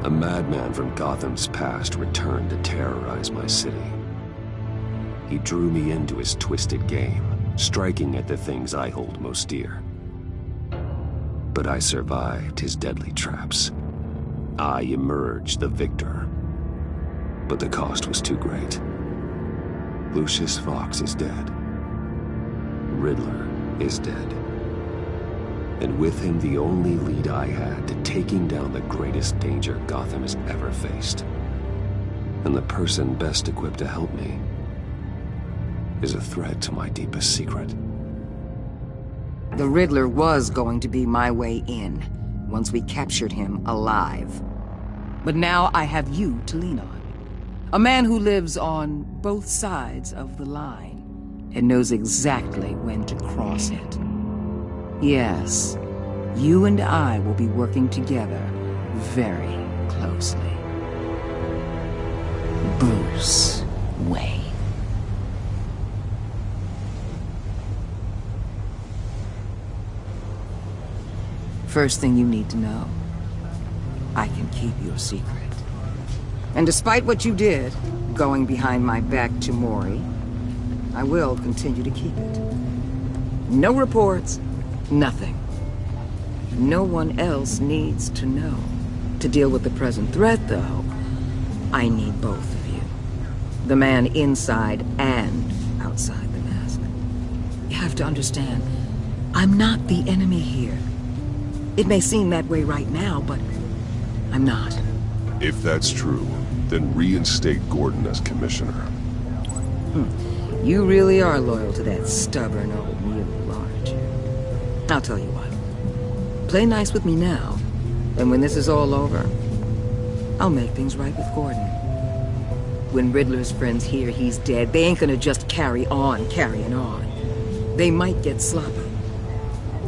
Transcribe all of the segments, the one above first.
A madman from Gotham's past returned to terrorize my city. He drew me into his twisted game, striking at the things I hold most dear. But I survived his deadly traps. I emerged the victor. But the cost was too great. Lucius Fox is dead. Riddler is dead. And with him, the only lead I had to taking down the greatest danger Gotham has ever faced. And the person best equipped to help me is a threat to my deepest secret. The Riddler was going to be my way in, once we captured him alive. But now I have you to lean on. A man who lives on both sides of the line and knows exactly when to cross it. Yes, you and I will be working together very closely. Bruce Wayne. First thing you need to know, I can keep your secret. And despite what you did, going behind my back to Mori, I will continue to keep it. No reports, nothing. No one else needs to know. To deal with the present threat, though, I need both of you. The man inside and outside the mask. You have to understand, I'm not the enemy here. It may seem that way right now, but I'm not. If that's true, then reinstate Gordon as commissioner. You really are loyal to that stubborn old mule, aren't you? I'll tell you what. Play nice with me now, and when this is all over, I'll make things right with Gordon. When Riddler's friends hear he's dead, they ain't gonna just carry on carrying on. They might get sloppy.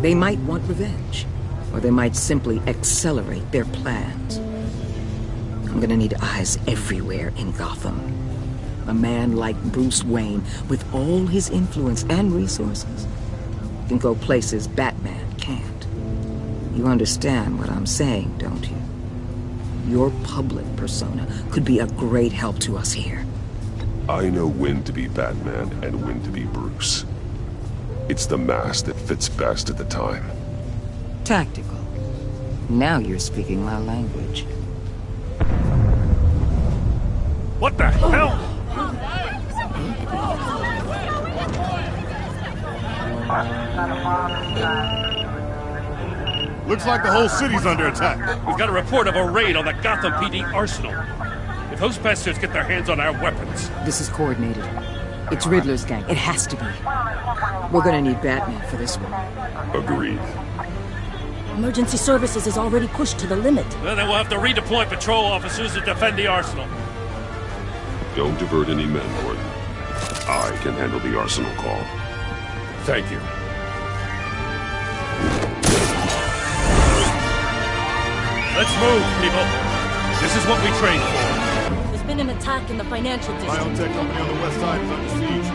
They might want revenge. Or they might simply accelerate their plans. I'm gonna need eyes everywhere in Gotham. A man like Bruce Wayne, with all his influence and resources, can go places Batman can't. You understand what I'm saying, don't you? Your public persona could be a great help to us here. I know when to be Batman and when to be Bruce. It's the mask that fits best at the time. Tactical. Now you're speaking my language. What the hell? Looks like the whole city's under attack. We've got a report of a raid on the Gotham PD arsenal. If those bastards get their hands on our weapons... This is coordinated. It's Riddler's gang. It has to be. We're gonna need Batman for this one. Agreed. Emergency services is already pushed to the limit. Then we'll have to redeploy patrol officers to defend the arsenal. Don't divert any men, Gordon. I can handle the arsenal call. Thank you. Let's move, people. This is what we trained for. There's been an attack in the financial district. Biotech company on the west side is under siege.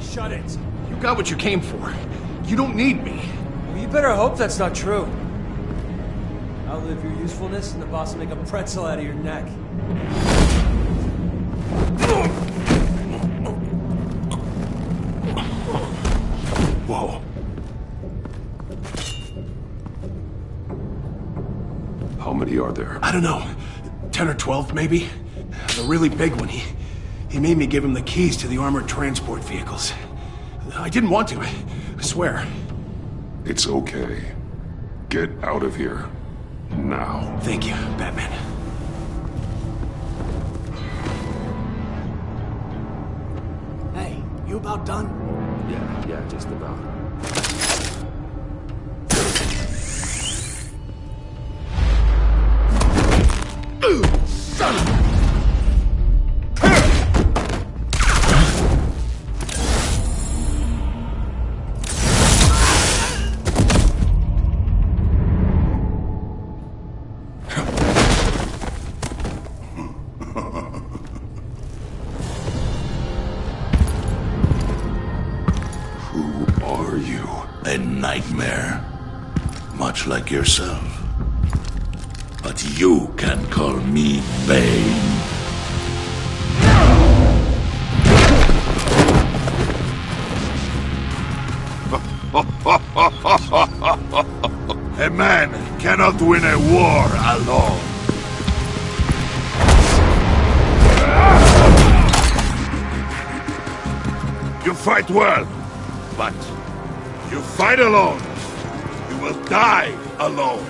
Shut it. You got what you came for. You don't need me. Well, you better hope that's not true. Outlive your usefulness and the boss will make a pretzel out of your neck. Whoa. How many are there? I don't know. 10 or 12, maybe? The really big one. He made me give him the keys to the armored transport vehicles. I didn't want to, I swear. It's okay. Get out of here. Now. Thank you, Batman. Hey, you about done? Yeah, just about. Son of a... A nightmare, much like yourself. But you can call me Bane. A man cannot win a war alone. You fight well, but you fight alone. You will die alone.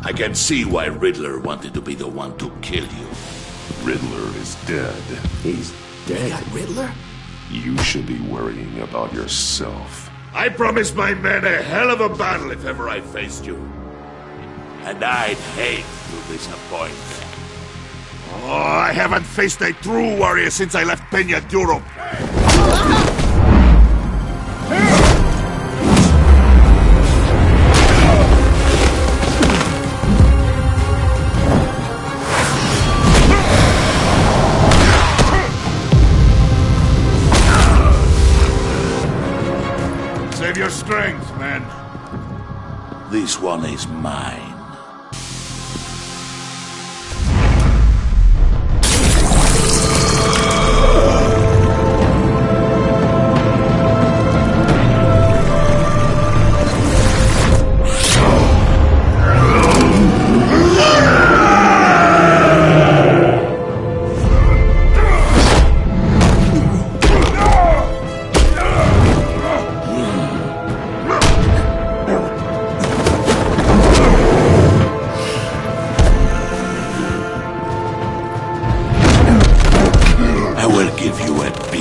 I can see why Riddler wanted to be the one to kill you. Riddler is dead. He's dead. You got Riddler? You should be worrying about yourself. I promised my men a hell of a battle if ever I faced you. And I'd hate to disappoint them. Oh, I haven't faced a true warrior since I left Peña Duro. Save your strength, man. This one is mine.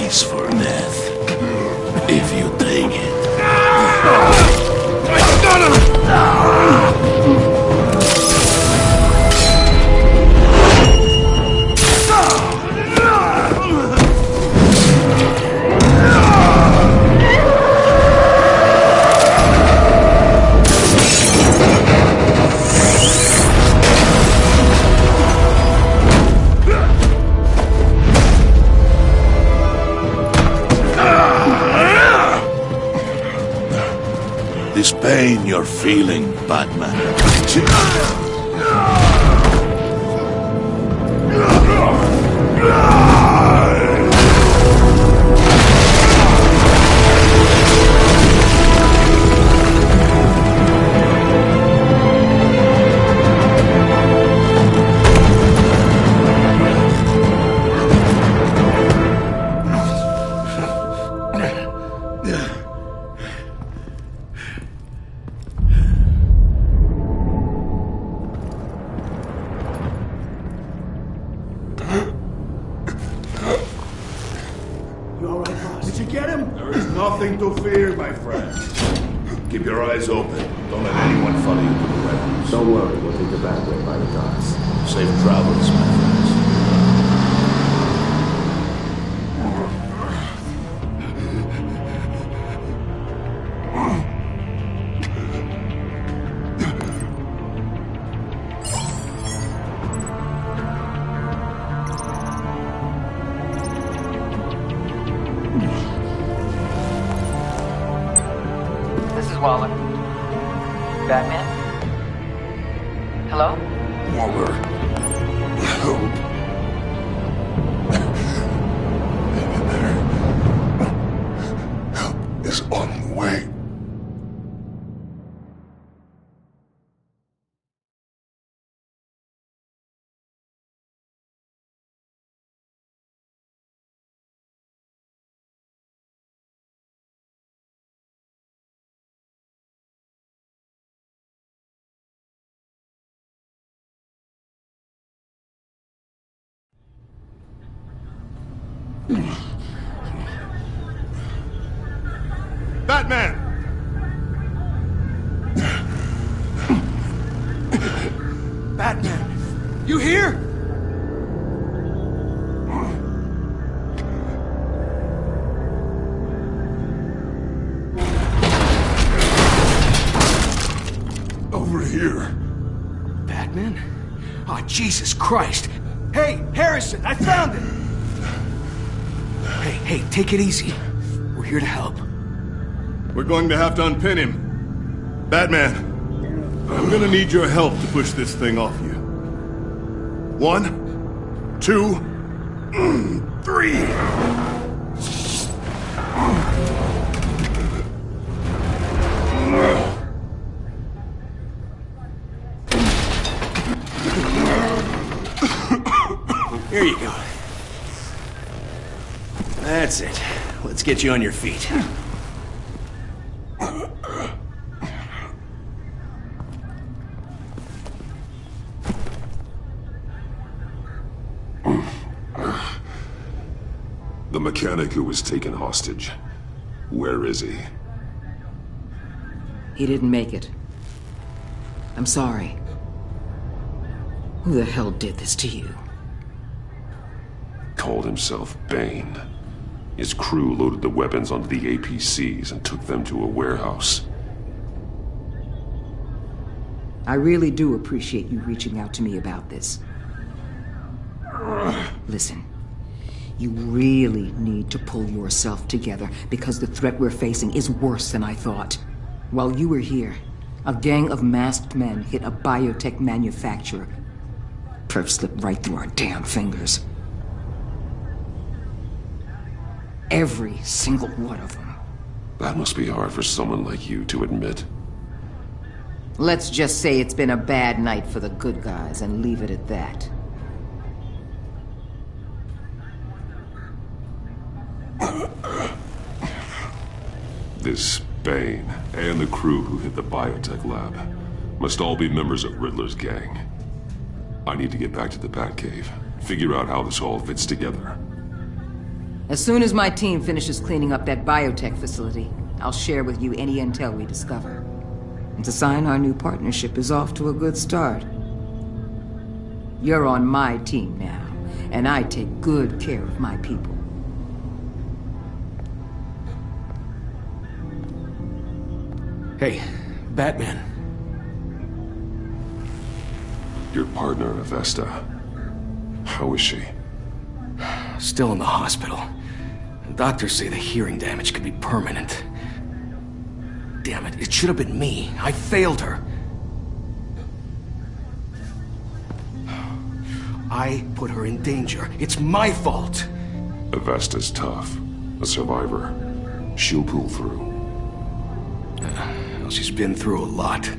For death, if you take it. This pain you're feeling, Batman. Nothing to fear, my friend. Keep your eyes open. Don't let anyone follow you to the weapons. Don't worry, we'll take the back way by the docks. Safe travels, my friends. Waller. Batman? Hello? Waller. Help. Help is on the way. Batman! Batman! You here? Over here. Batman? Oh, Jesus Christ! Hey, Harrison, I found it! Hey, take it easy. We're here to help. We're going to have to unpin him. Batman, I'm gonna need your help to push this thing off you. 1, 2, 3. Here you go. That's it. Let's get you on your feet. The mechanic who was taken hostage. Where is he? He didn't make it. I'm sorry. Who the hell did this to you? Called himself Bane. His crew loaded the weapons onto the APCs and took them to a warehouse. I really do appreciate you reaching out to me about this. Listen, you really need to pull yourself together because the threat we're facing is worse than I thought. While you were here, a gang of masked men hit a biotech manufacturer. Perf slipped right through our damn fingers. Every single one of them. That must be hard for someone like you to admit. Let's just say it's been a bad night for the good guys and leave it at that. This Bane and the crew who hit the biotech lab must all be members of Riddler's gang. I need to get back to the Batcave, figure out how this all fits together. As soon as my team finishes cleaning up that biotech facility, I'll share with you any intel we discover. And to sign our new partnership is off to a good start. You're on my team now, and I take good care of my people. Hey, Batman. Your partner, Avesta. How is she? Still in the hospital. Doctors say the hearing damage could be permanent. Damn it, it should have been me. I failed her. I put her in danger. It's my fault. Avesta's tough. A survivor. She'll pull through. Well, she's been through a lot.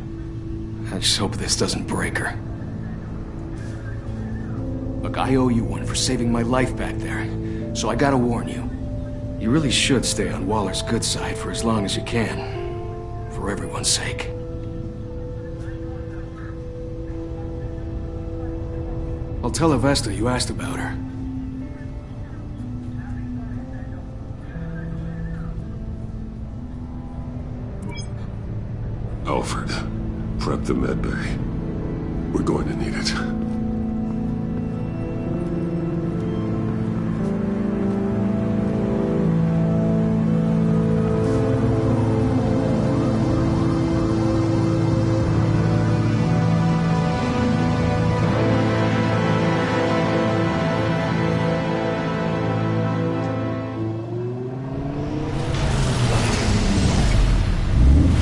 I just hope this doesn't break her. Look, I owe you one for saving my life back there. So I gotta warn you. You really should stay on Waller's good side for as long as you can. For everyone's sake. I'll tell Avesta you asked about her. Alfred, prep the medbay. We're going to need it.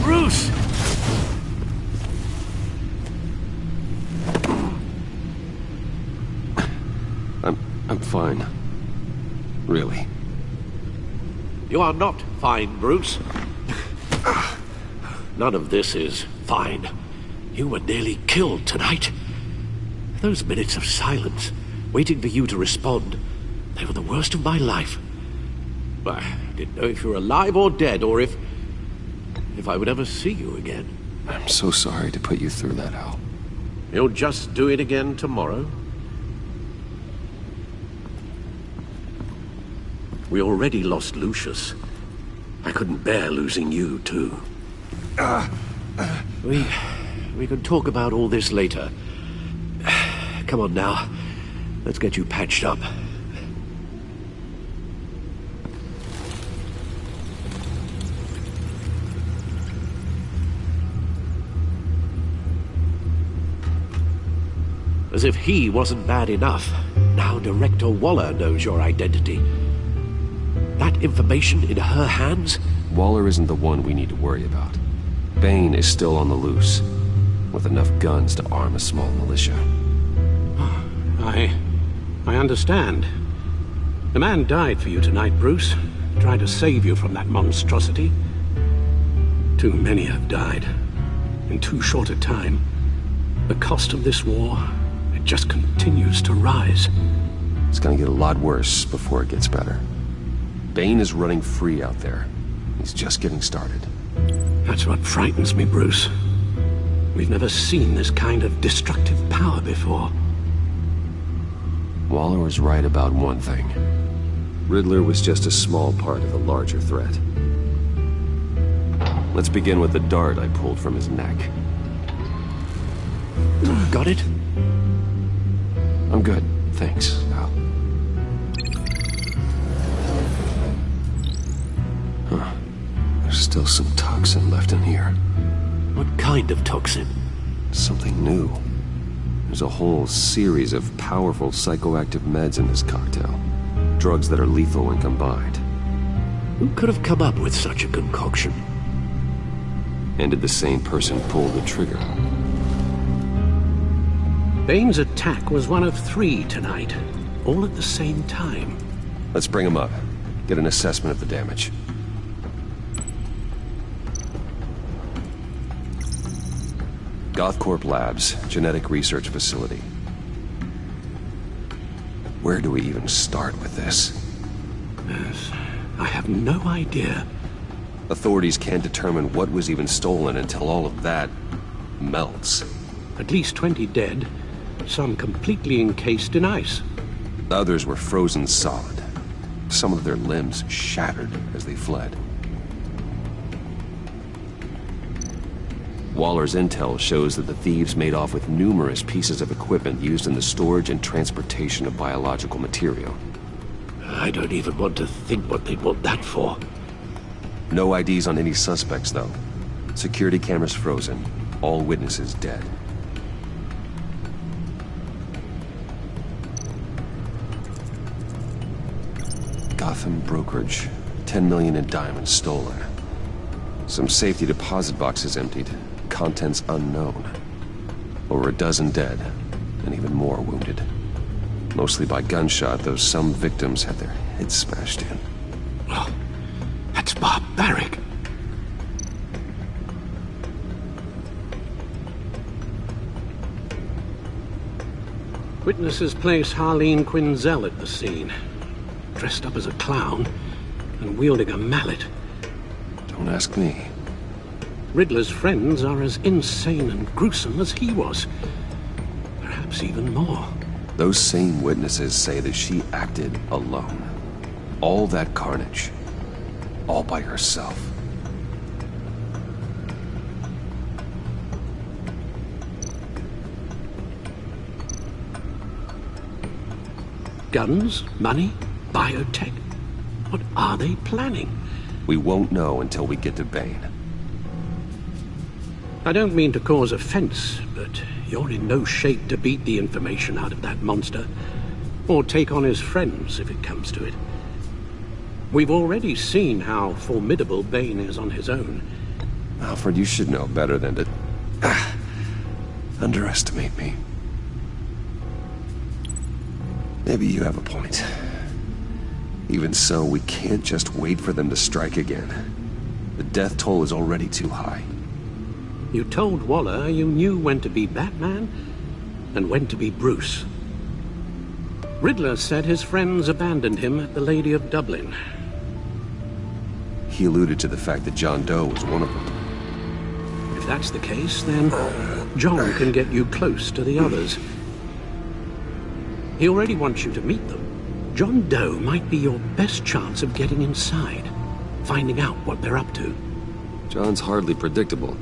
Bruce! I'm fine. Really. You are not fine, Bruce. None of this is fine. You were nearly killed tonight. Those minutes of silence, waiting for you to respond, they were the worst of my life. I didn't know if you were alive or dead, or if I would ever see you again. I'm so sorry to put you through that, Al. You'll just do it again tomorrow? We already lost Lucius. I couldn't bear losing you, too. We can talk about all this later. Come on now. Let's get you patched up. As if he wasn't bad enough, now Director Waller knows your identity. That information in her hands? Waller isn't the one we need to worry about. Bane is still on the loose, with enough guns to arm a small militia. I understand. The man died for you tonight, Bruce. Tried to save you from that monstrosity. Too many have died. In too short a time. The cost of this war, it just continues to rise. It's gonna get a lot worse before it gets better. Bane is running free out there. He's just getting started. That's what frightens me, Bruce. We've never seen this kind of destructive power before. Waller was right about one thing. Riddler was just a small part of the larger threat. Let's begin with the dart I pulled from his neck. Got it? I'm good, thanks, Al. Huh. There's still some toxin left in here. What kind of toxin? Something new. There's a whole series of powerful psychoactive meds in this cocktail. Drugs that are lethal when combined. Who could have come up with such a concoction? And did the same person pull the trigger? Bane's attack was one of 3 tonight, all at the same time. Let's bring him up. Get an assessment of the damage. Gothcorp Labs, genetic research facility. Where do we even start with this? Yes, I have no idea. Authorities can't determine what was even stolen until all of that melts. At least 20 dead, some completely encased in ice. Others were frozen solid. Some of their limbs shattered as they fled. Waller's intel shows that the thieves made off with numerous pieces of equipment used in the storage and transportation of biological material. I don't even want to think what they'd want that for. No IDs on any suspects, though. Security cameras frozen. All witnesses dead. Gotham brokerage. 10 million in diamonds stolen. Some safety deposit boxes emptied. Contents unknown. Over a dozen dead, and even more wounded. Mostly by gunshot, though some victims had their heads smashed in. Oh, that's barbaric. Witnesses place Harleen Quinzel at the scene. Dressed up as a clown and wielding a mallet. Don't ask me. Riddler's friends are as insane and gruesome as he was. Perhaps even more. Those same witnesses say that she acted alone. All that carnage. All by herself. Guns, money, biotech. What are they planning? We won't know until we get to Bane. I don't mean to cause offense, but you're in no shape to beat the information out of that monster. Or take on his friends, if it comes to it. We've already seen how formidable Bane is on his own. Alfred, you should know better than to underestimate me. Maybe you have a point. Even so, we can't just wait for them to strike again. The death toll is already too high. You told Waller you knew when to be Batman and when to be Bruce. Riddler said his friends abandoned him at the Lady of Dublin. He alluded to the fact that John Doe was one of them. If that's the case, then John can get you close to the others. He already wants you to meet them. John Doe might be your best chance of getting inside, finding out what they're up to. John's hardly predictable,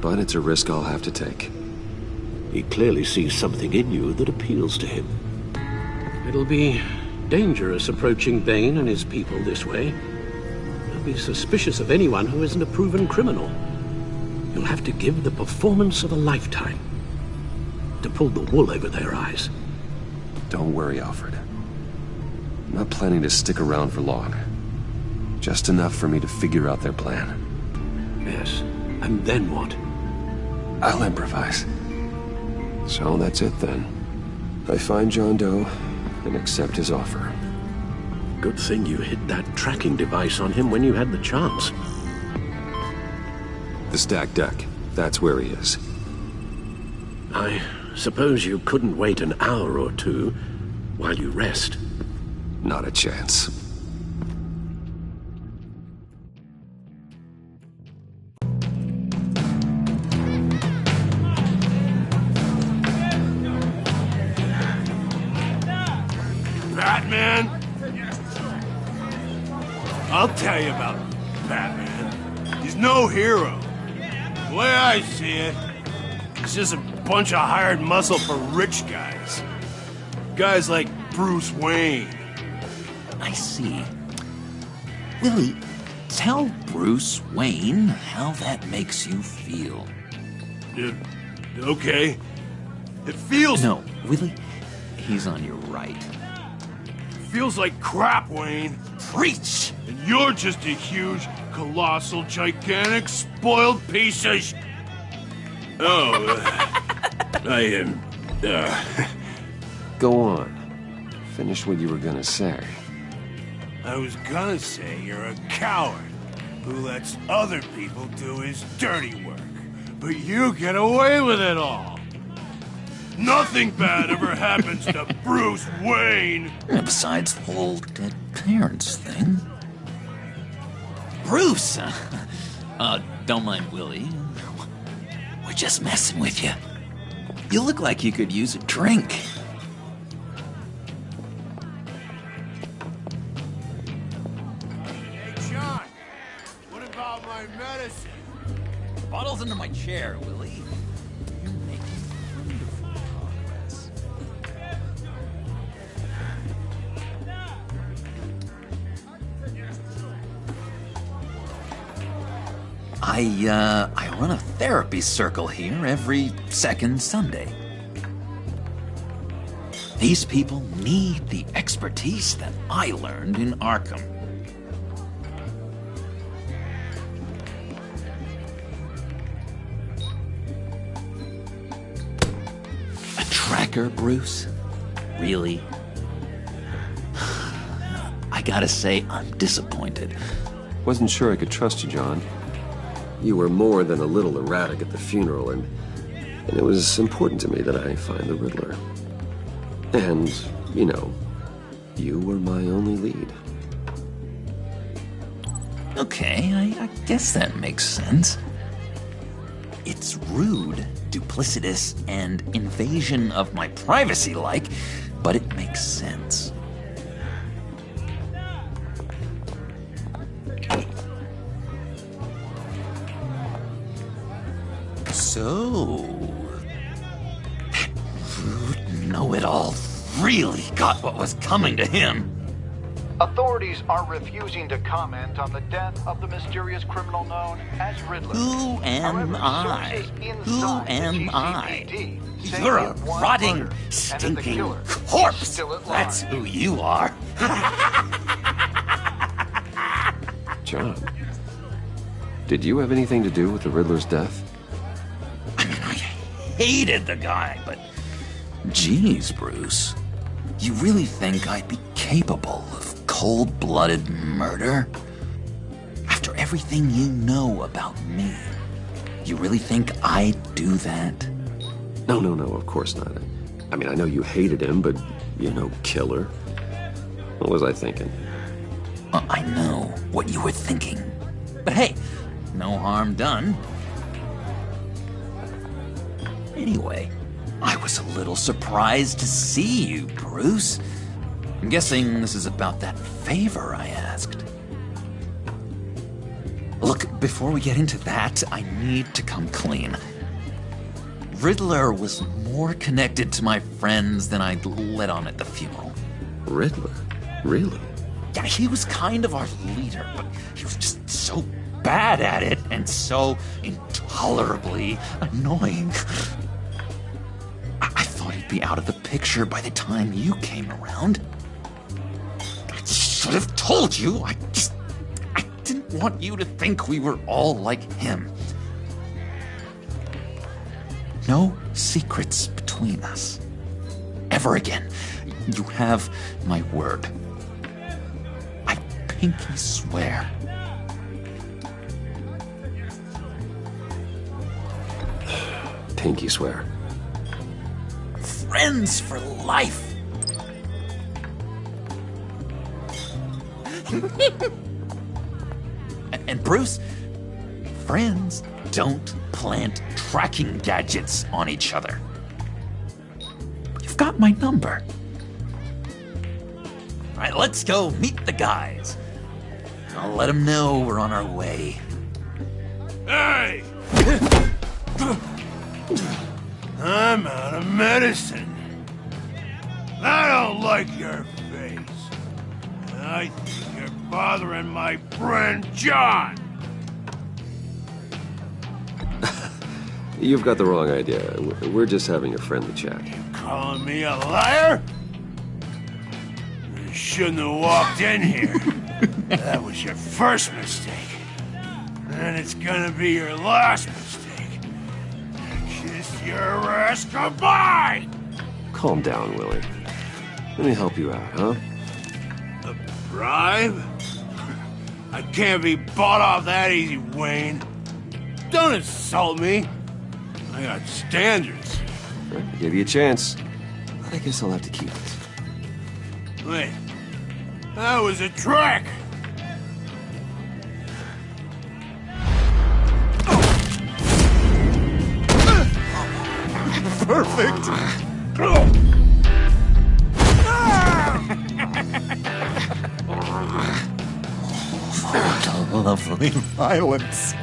but it's a risk I'll have to take. He clearly sees something in you that appeals to him. It'll be dangerous approaching Bane and his people this way. They'll be suspicious of anyone who isn't a proven criminal. You'll have to give the performance of a lifetime to pull the wool over their eyes. Don't worry, Alfred. I'm not planning to stick around for long. Just enough for me to figure out their plan. Yes, and then what? I'll improvise. So that's it then. I find John Doe and accept his offer. Good thing you hid that tracking device on him when you had the chance. The stacked deck. That's where he is. I suppose you couldn't wait an hour or two while you rest. Not a chance. Batman? I'll tell you about Batman. He's no hero. The way I see it, he's just a bunch of hired muscle for rich guys. Guys like Bruce Wayne. I see. Willie, tell Bruce Wayne how that makes you feel. Okay. It feels... No, Willie, he's on your right. Feels like crap, Wayne. Preach! And you're just a huge, colossal, gigantic, spoiled piece of I am... Go on. Finish what you were gonna say. I was gonna say you're a coward who lets other people do his dirty work. But you get away with it all. Nothing bad ever happens to Bruce Wayne. Besides the whole dead parents thing. Bruce! Don't mind Willie. We're just messing with you. You look like you could use a drink. Hey, John. What about my medicine? The bottle's under my chair, Willie. You're making wonderful progress. I run a therapy circle here every second Sunday. These people need the expertise that I learned in Arkham. A tracker, Bruce? Really? I gotta say, I'm disappointed. Wasn't sure I could trust you, John. You were more than a little erratic at the funeral, and it was important to me that I find the Riddler. And, you know, you were my only lead. Okay, I guess that makes sense. It's rude, duplicitous, and invasion of my privacy-like, but it makes sense. So, that rude know-it-all really got what was coming to him. Authorities are refusing to comment on the death of the mysterious criminal known as Riddler. Who am I? Who am I? You're a rotting, stinking corpse. That's who you are. John, did you have anything to do with the Riddler's death? I mean, I hated the guy, but geez, Bruce. You really think I'd be capable of cold-blooded murder? After everything you know about me, you really think I'd do that? No, of course not. I mean, I know you hated him, but you're no killer. What was I thinking? I know what you were thinking. But hey, no harm done. Anyway, I was a little surprised to see you, Bruce. I'm guessing this is about that favor I asked. Look, before we get into that, I need to come clean. Riddler was more connected to my friends than I'd let on at the funeral. Riddler? Really? Yeah, he was kind of our leader, but he was just so bad at it and so intolerably annoying. I thought he'd be out of the picture by the time you came around. I should have told you. I didn't want you to think we were all like him. No secrets between us. Ever again. You have my word. I pinky swear. Pinky swear. Friends for life. And Bruce, friends don't plant tracking gadgets on each other. You've got my number. All right, let's go meet the guys. I'll let them know we're on our way. Hey! I'm out of medicine. I don't like your face. I think you're bothering my friend John. You've got the wrong idea. We're just having a friendly chat. Calling me a liar? You shouldn't have walked in here. That was your first mistake. And it's gonna be your last mistake. Kiss your ass goodbye! Calm down, Willie. Let me help you out, huh? A bribe? I can't be bought off that easy, Wayne. Don't insult me. I got standards. Right, I gave you a chance. I guess I'll have to keep it. Wait. That was a trick! Perfect! Lovely violence.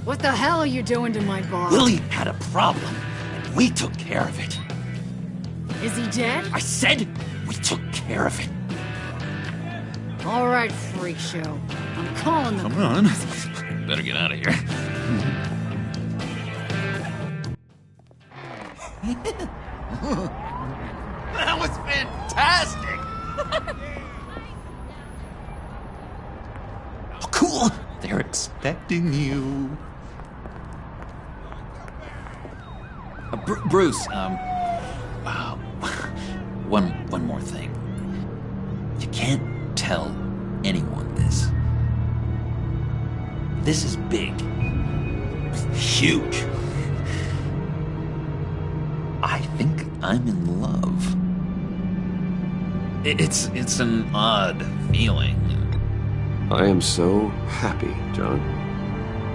What the hell are you doing to my bar? Willie had a problem, and we took care of it. Is he dead? I said we took care of it. All right, freak show. I'm calling the... Come on. Better get out of here. That was fantastic! Oh, cool! They're expecting you. Bruce, one more thing. You can't tell anyone this. This is big. Huge. I think I'm in love. It's an odd feeling. I am so happy, John.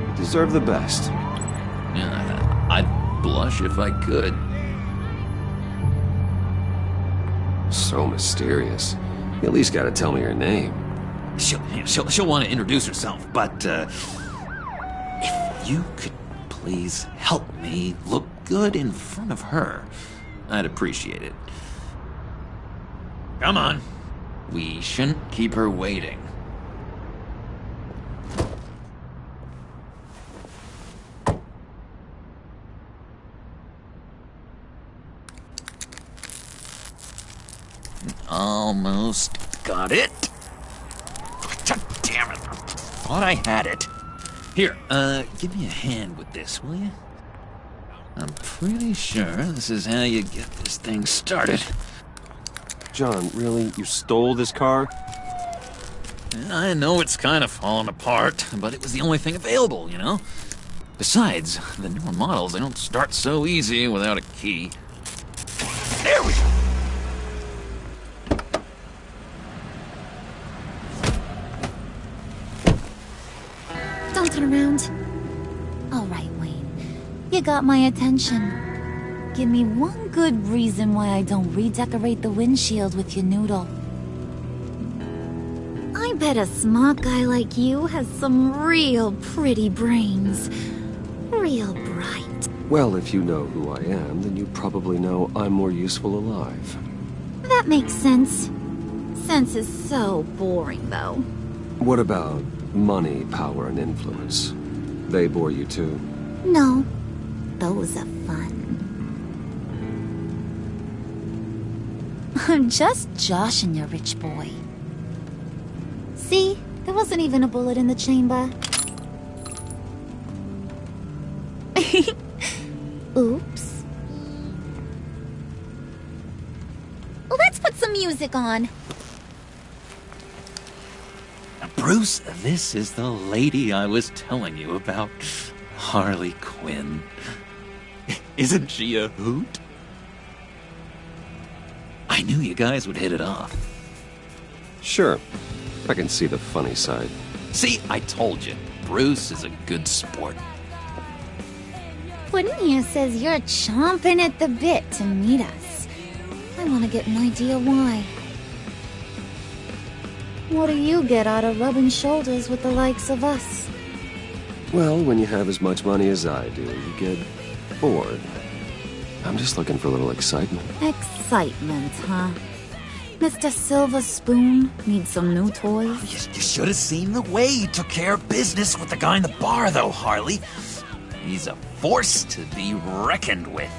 You deserve the best. Yeah, I'd blush if I could. So mysterious. You at least gotta tell me her name. She'll want to introduce herself, but if you could please help me look good in front of her, I'd appreciate it. Come on. We shouldn't keep her waiting. Almost got it. God damn it. I thought I had it. Here, give me a hand with this, will you? I'm pretty sure this is how you get this thing started. John, really? You stole this car? I know it's kind of falling apart, but it was the only thing available, you know? Besides, the newer models, they don't start so easy without a key. There we go! Don't turn around. All right, Wayne. You got my attention. Give me one good reason why I don't redecorate the windshield with your noodle. I bet a smart guy like you has some real pretty brains. Real bright. Well, if you know who I am, then you probably know I'm more useful alive. That makes sense. Sense is so boring, though. What about money, power, and influence? They bore you too? No. Those are fun. I'm just joshing you, rich boy. See? There wasn't even a bullet in the chamber. Oops. Let's put some music on. Bruce, this is the lady I was telling you about. Harley Quinn. Isn't she a hoot? I knew you guys would hit it off. Sure. I can see the funny side. See, I told you. Bruce is a good sport. Puddin' here says you're chomping at the bit to meet us. I want to get an idea why. What do you get out of rubbing shoulders with the likes of us? Well, when you have as much money as I do, you get bored. I'm just looking for a little excitement. Excitement, huh? Mr. Silver Spoon needs some new toys? You should have seen the way he took care of business with the guy in the bar, though, Harley. He's a force to be reckoned with.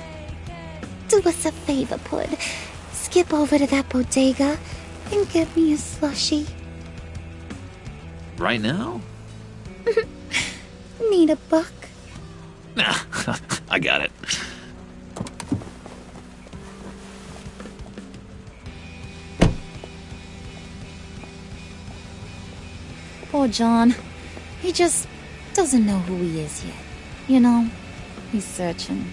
Do us a favor, Pud. Skip over to that bodega and get me a slushie. Right now? Need a buck? Nah, I got it. Poor John. He just doesn't know who he is yet. You know, he's searching.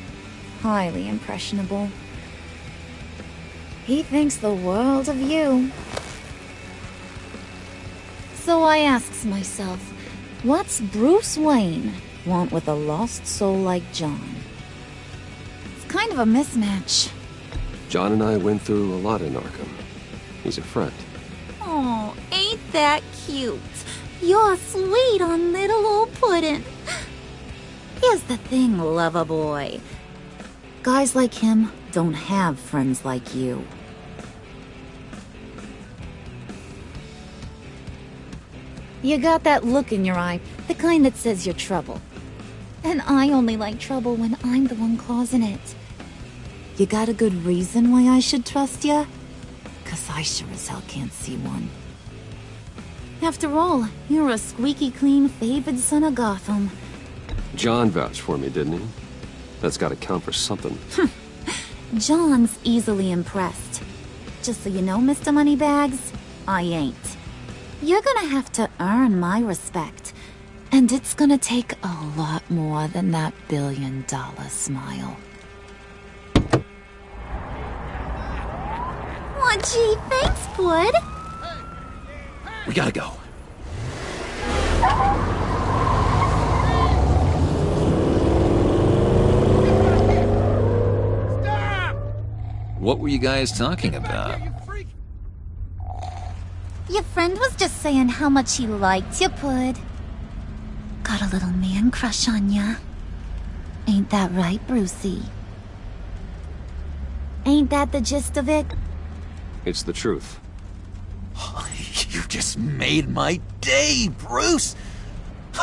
Highly impressionable. He thinks the world of you. So I asks myself, what's Bruce Wayne want with a lost soul like John? It's kind of a mismatch. John and I went through a lot in Arkham. He's a friend. Oh, ain't that cute? You're sweet on little old Puddin'. Here's the thing, lover boy. Guys like him don't have friends like you. You got that look in your eye, the kind that says you're trouble. And I only like trouble when I'm the one causing it. You got a good reason why I should trust you? 'Cause I sure as hell can't see one. After all, you're a squeaky clean favored son of Gotham. John vouched for me, didn't he? That's gotta count for something. John's easily impressed. Just so you know, Mr. Moneybags, I ain't. You're gonna have to earn my respect. And it's gonna take a lot more than that billion-dollar smile. Aw, gee, thanks, Bud. We gotta go. What were you guys talking about? Your friend was just saying how much he liked you, Pud. Got a little man crush on ya. Ain't that right, Brucey? Ain't that the gist of it? It's the truth. You just made my day, Bruce!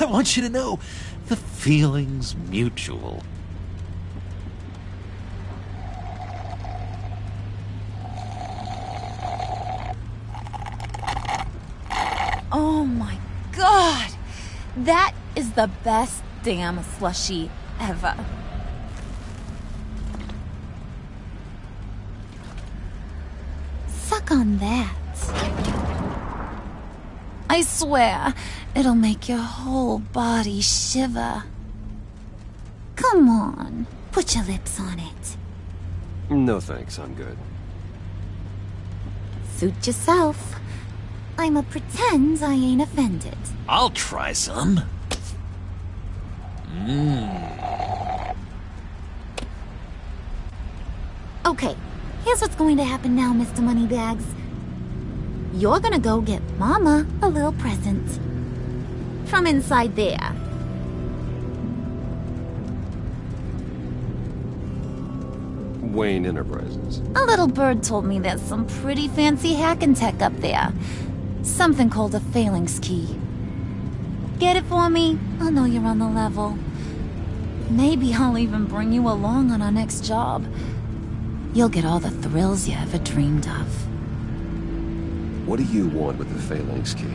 I want you to know, the feeling's mutual. Oh my god! That is the best damn slushie ever. Work on that. I swear, it'll make your whole body shiver. Come on, put your lips on it. No thanks, I'm good. Suit yourself. I'ma pretend I ain't offended. I'll try some. Okay, here's what's going to happen now, Mr. Moneybags. You're gonna go get Mama a little present. From inside there. Wayne Enterprises. A little bird told me there's some pretty fancy hacking tech up there. Something called a phalanx key. Get it for me? I'll know you're on the level. Maybe I'll even bring you along on our next job. You'll get all the thrills you ever dreamed of. What do you want with the phalanx key?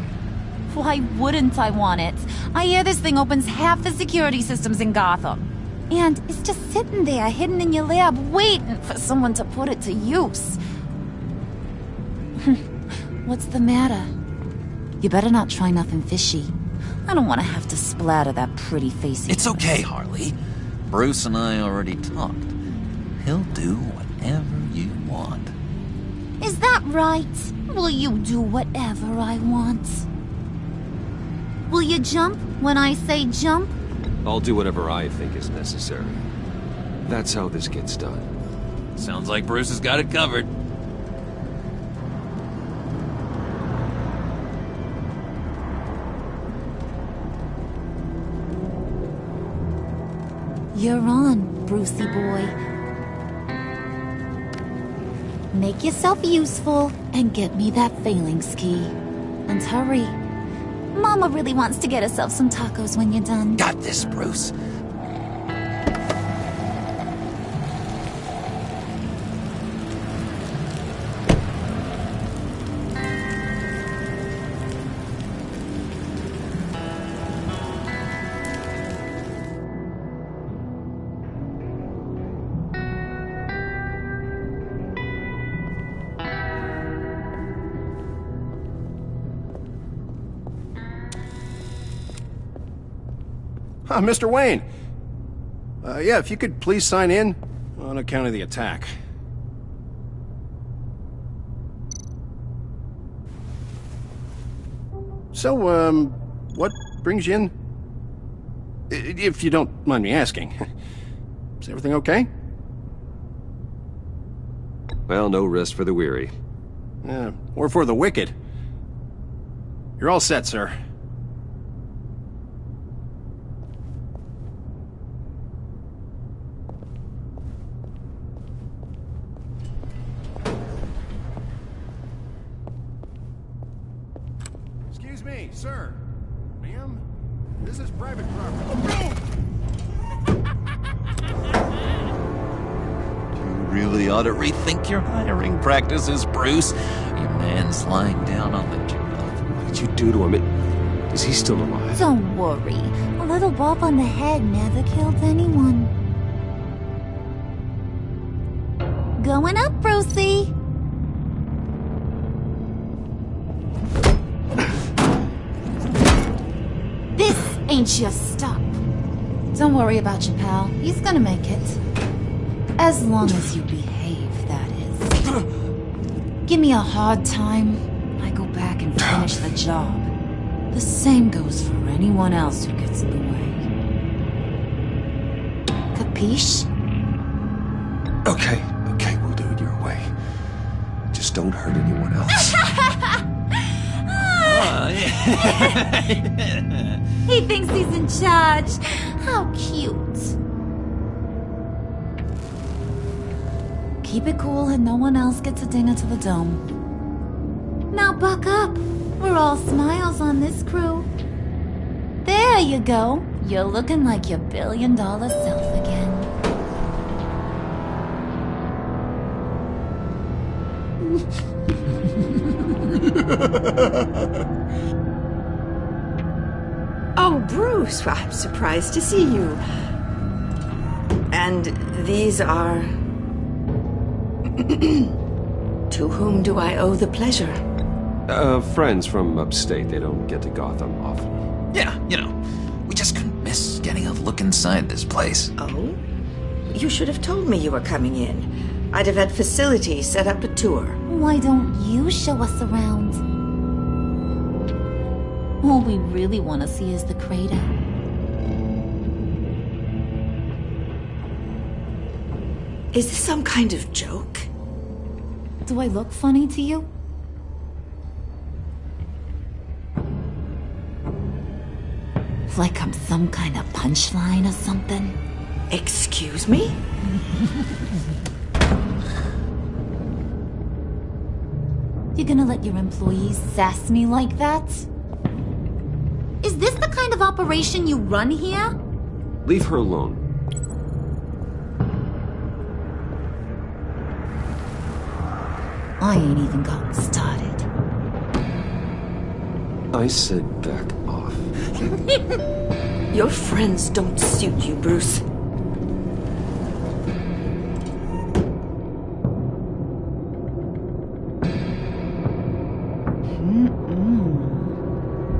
Why wouldn't I want it? I hear this thing opens half the security systems in Gotham. And it's just sitting there, hidden in your lab, waiting for someone to put it to use. What's the matter? You better not try nothing fishy. I don't want to have to splatter that pretty face. It's okay, Harley. Bruce and I already talked. He'll do whatever you want. Is that right? Will you do whatever I want? Will you jump when I say jump? I'll do whatever I think is necessary. That's how this gets done. Sounds like Bruce has got it covered. You're on, Brucey boy. Make yourself useful and get me that phalanx key. And hurry. Mama really wants to get herself some tacos when you're done. Got this, Bruce. Mr. Wayne. Yeah, if you could please sign in on account of the attack. So, what brings you in? If you don't mind me asking. Is everything okay? Well, no rest for the weary. Or for the wicked. You're all set, sir. Excuse me, sir. Ma'am, this is private property. You really ought to rethink your hiring practices, Bruce. Your man's lying down on the job. What did you do to him? Is he still alive? Don't worry. A little bump on the head never killed anyone. Going up, Brucey. This ain't your stop. Don't worry about your pal. He's gonna make it. As long as you behave, that is. Give me a hard time, I go back and finish the job. The same goes for anyone else who gets in the way. Capiche? Okay, we'll do it your way. Just don't hurt anyone else. He thinks he's in charge. How cute. Keep it cool and no one else gets a dinger to the dome. Now buck up. We're all smiles on this crew. There you go. You're looking like your billion-dollar self again. Oh, Bruce, well, I'm surprised to see you. And these are... To whom do I owe the pleasure? Friends from upstate. They don't get to Gotham often. Yeah, you know, we just couldn't miss getting a look inside this place. Oh? You should have told me you were coming in. I'd have had facilities set up a tour. Why don't you show us around? All we really want to see is the crater. Is this some kind of joke? Do I look funny to you? Like I'm some kind of punchline or something? Excuse me? You're gonna let your employees sass me like that? Is this the kind of operation you run here? Leave her alone. I ain't even gotten started. I said back off. Your friends don't suit you, Bruce.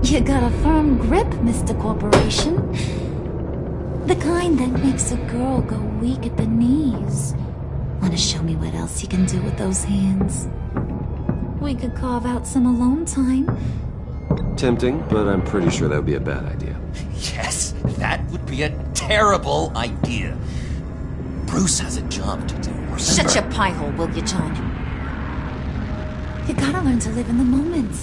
You got a firm grip, Mr. Corporation. The kind that makes a girl go weak at the knees. Wanna show me what else you can do with those hands? We could carve out some alone time. Tempting, but I'm pretty sure that would be a bad idea. Yes, that would be a terrible idea. Bruce has a job to do. Remember? Shut your pie hole, will you, John? You gotta learn to live in the moment.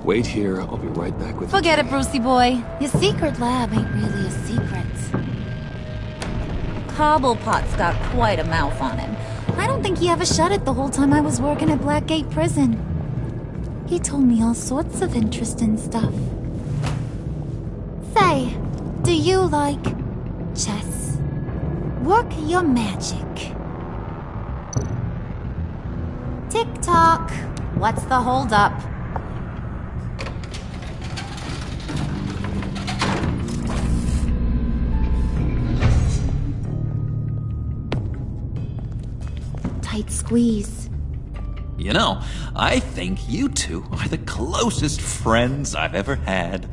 Wait here, I'll be right back with you. Forget it, Brucey boy. Your secret lab ain't really a secret. Cobblepot's got quite a mouth on him. I don't think he ever shut it the whole time I was working at Blackgate Prison. He told me all sorts of interesting stuff. Say, do you like chess? Work your magic. Tick-tock. What's the holdup? Tight squeeze. You know, I think you two are the closest friends I've ever had.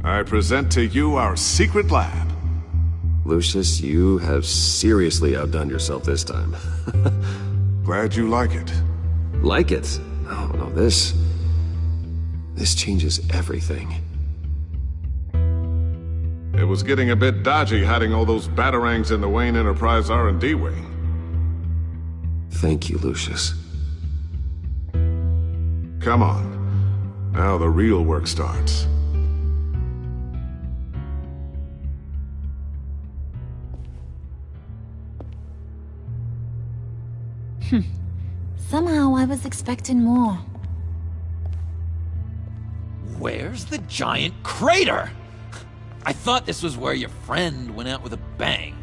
I present to you our secret lab. Lucius, you have seriously outdone yourself this time. Glad you like it. Like it? Oh, no, this changes everything. It was getting a bit dodgy hiding all those batarangs in the Wayne Enterprise R&D wing. Thank you, Lucius. Come on. Now the real work starts. Somehow I was expecting more. Where's the giant crater? I thought this was where your friend went out with a bang.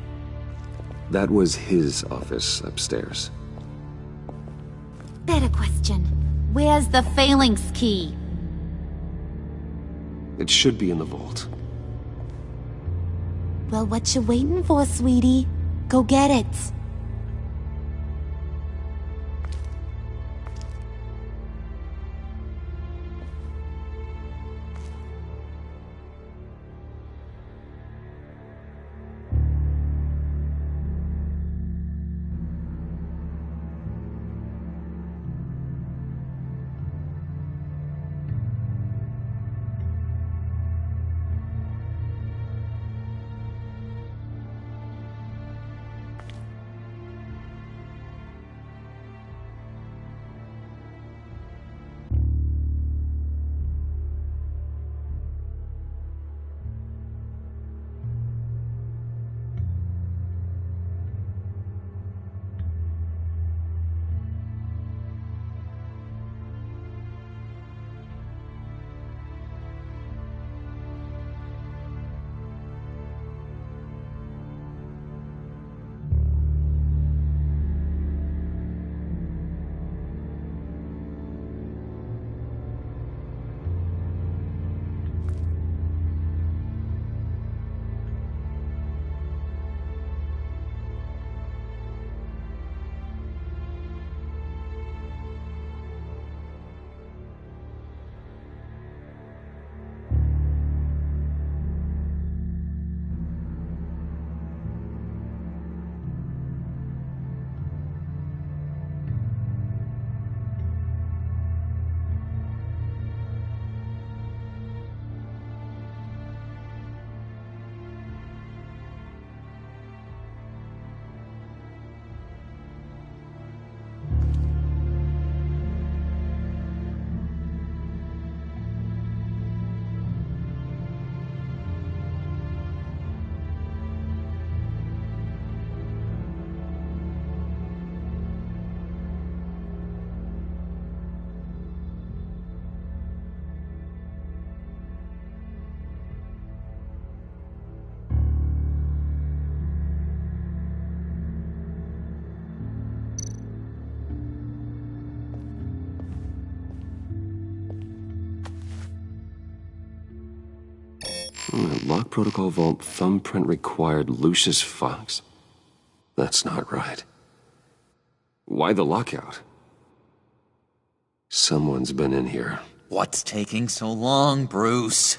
That was his office upstairs. Better question. Where's the phalanx key? It should be in the vault. Well, what you waiting for, sweetie? Go get it. Lock protocol vault thumbprint required Lucius Fox? That's not right. Why the lockout? Someone's been in here. What's taking so long, Bruce?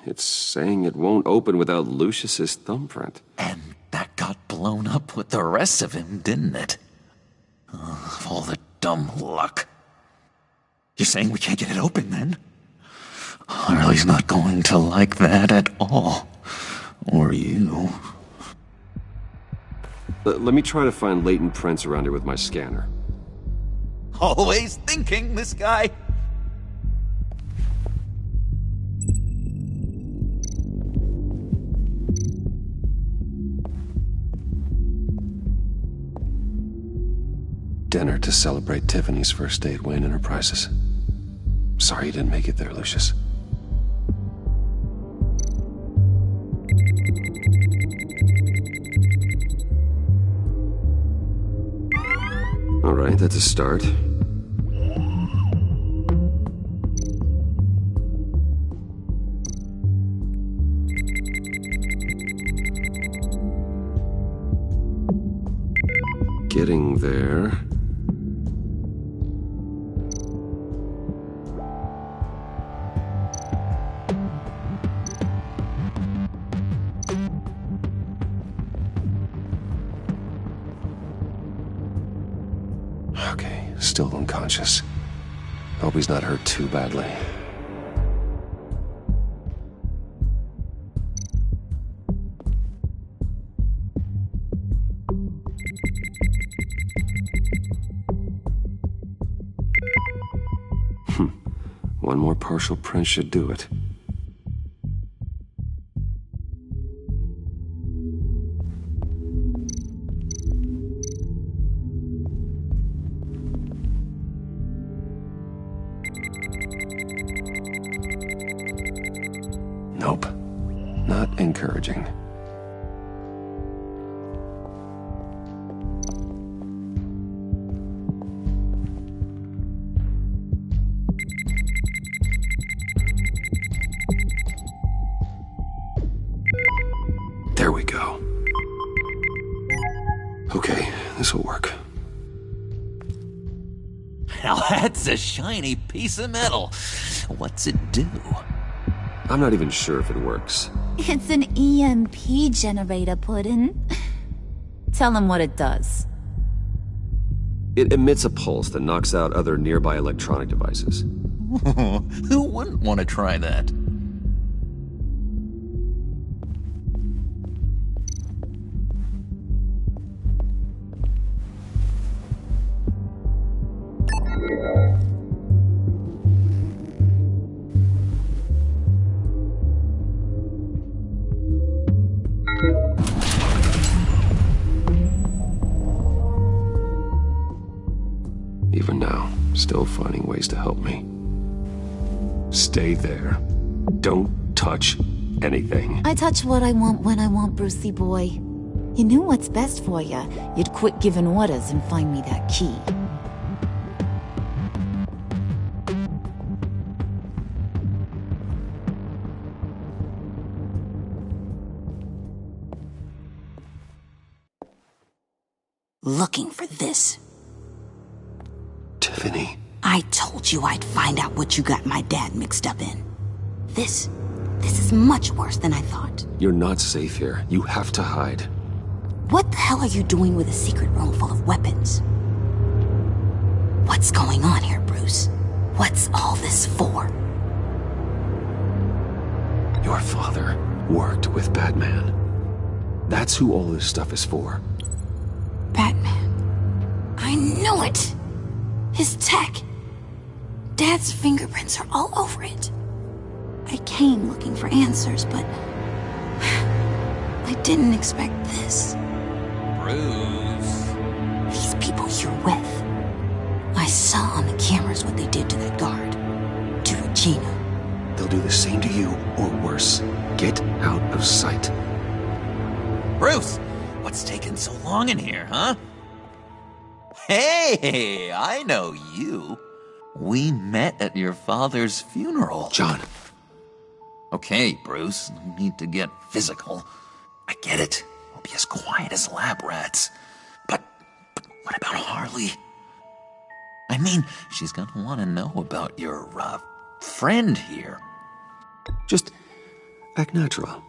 It's saying it won't open without Lucius's thumbprint. And that got blown up with the rest of him, didn't it? All the dumb luck. You're saying we can't get it open, then? Harley's not going to like that at all. Or you. Let me try to find latent prints around here with my scanner. Always thinking, this guy. Dinner to celebrate Tiffany's first day at Wayne Enterprises. Sorry you didn't make it there, Lucius. All right, that's a start. Getting there. Okay, still unconscious. Hope he's not hurt too badly. One more partial print should do it. Nope. Not encouraging. There we go. Okay, this'll work. Now that's a shiny piece of metal. What's it do? I'm not even sure if it works. It's an EMP generator, Puddin'. Tell him what it does. It emits a pulse that knocks out other nearby electronic devices. Who wouldn't want to try that? Even now, still finding ways to help me. Stay there. Don't touch anything. I touch what I want when I want, Brucey boy. You knew what's best for you. You'd quit giving orders and find me that key. Looking for this. Tiffany. I told you I'd find out what you got my dad mixed up in. This is much worse than I thought. You're not safe here. You have to hide. What the hell are you doing with a secret room full of weapons? What's going on here, Bruce? What's all this for? Your father worked with Batman. That's who all this stuff is for. Batman. I knew it! His tech. Dad's fingerprints are all over it. I came looking for answers, but I didn't expect this. Bruce. These people you're with. I saw on the cameras what they did to that guard. To Regina. They'll do the same to you, or worse. Get out of sight. Bruce, what's taking so long in here, huh? Hey, I know you. We met at your father's funeral. John. Okay, Bruce, no need to get physical. I get it. We'll be as quiet as lab rats. But what about Harley? I mean, she's gonna want to know about your, friend here. Just act natural.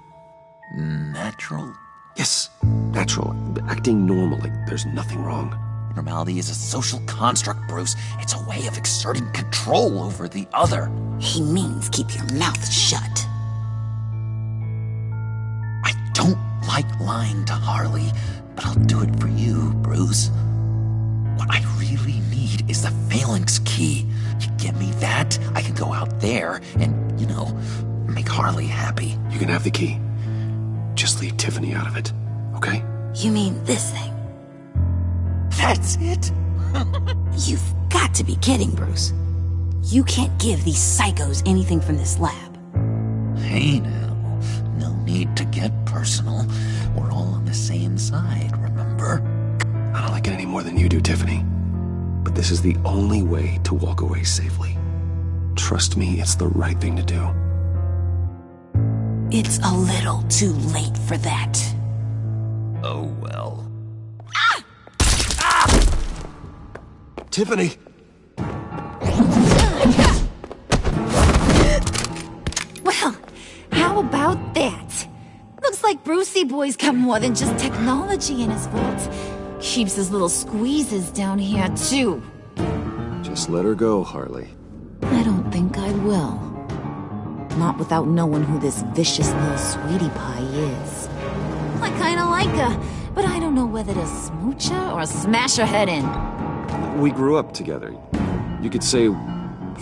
Natural? Yes, natural. Acting normal, like there's nothing wrong. Normality is a social construct, Bruce. It's a way of exerting control over the other. He means keep your mouth shut. I don't like lying to Harley, but I'll do it for you, Bruce. What I really need is the phalanx key. You give me that, I can go out there and, you know, make Harley happy. You can have the key. Just leave Tiffany out of it, okay? You mean this thing? That's it? You've got to be kidding, Bruce. You can't give these psychos anything from this lab. Hey now, no need to get personal. We're all on the same side, remember? I don't like it any more than you do, Tiffany. But this is the only way to walk away safely. Trust me, it's the right thing to do. It's a little too late for that. Oh well. Tiffany! Well, how about that? Looks like Brucey Boy's got more than just technology in his vault. Keeps his little squeezes down here, too. Just let her go, Harley. I don't think I will. Not without knowing who this vicious little sweetie pie is. I kinda like her, but I don't know whether to smooch her or smash her head in. We grew up together. You could say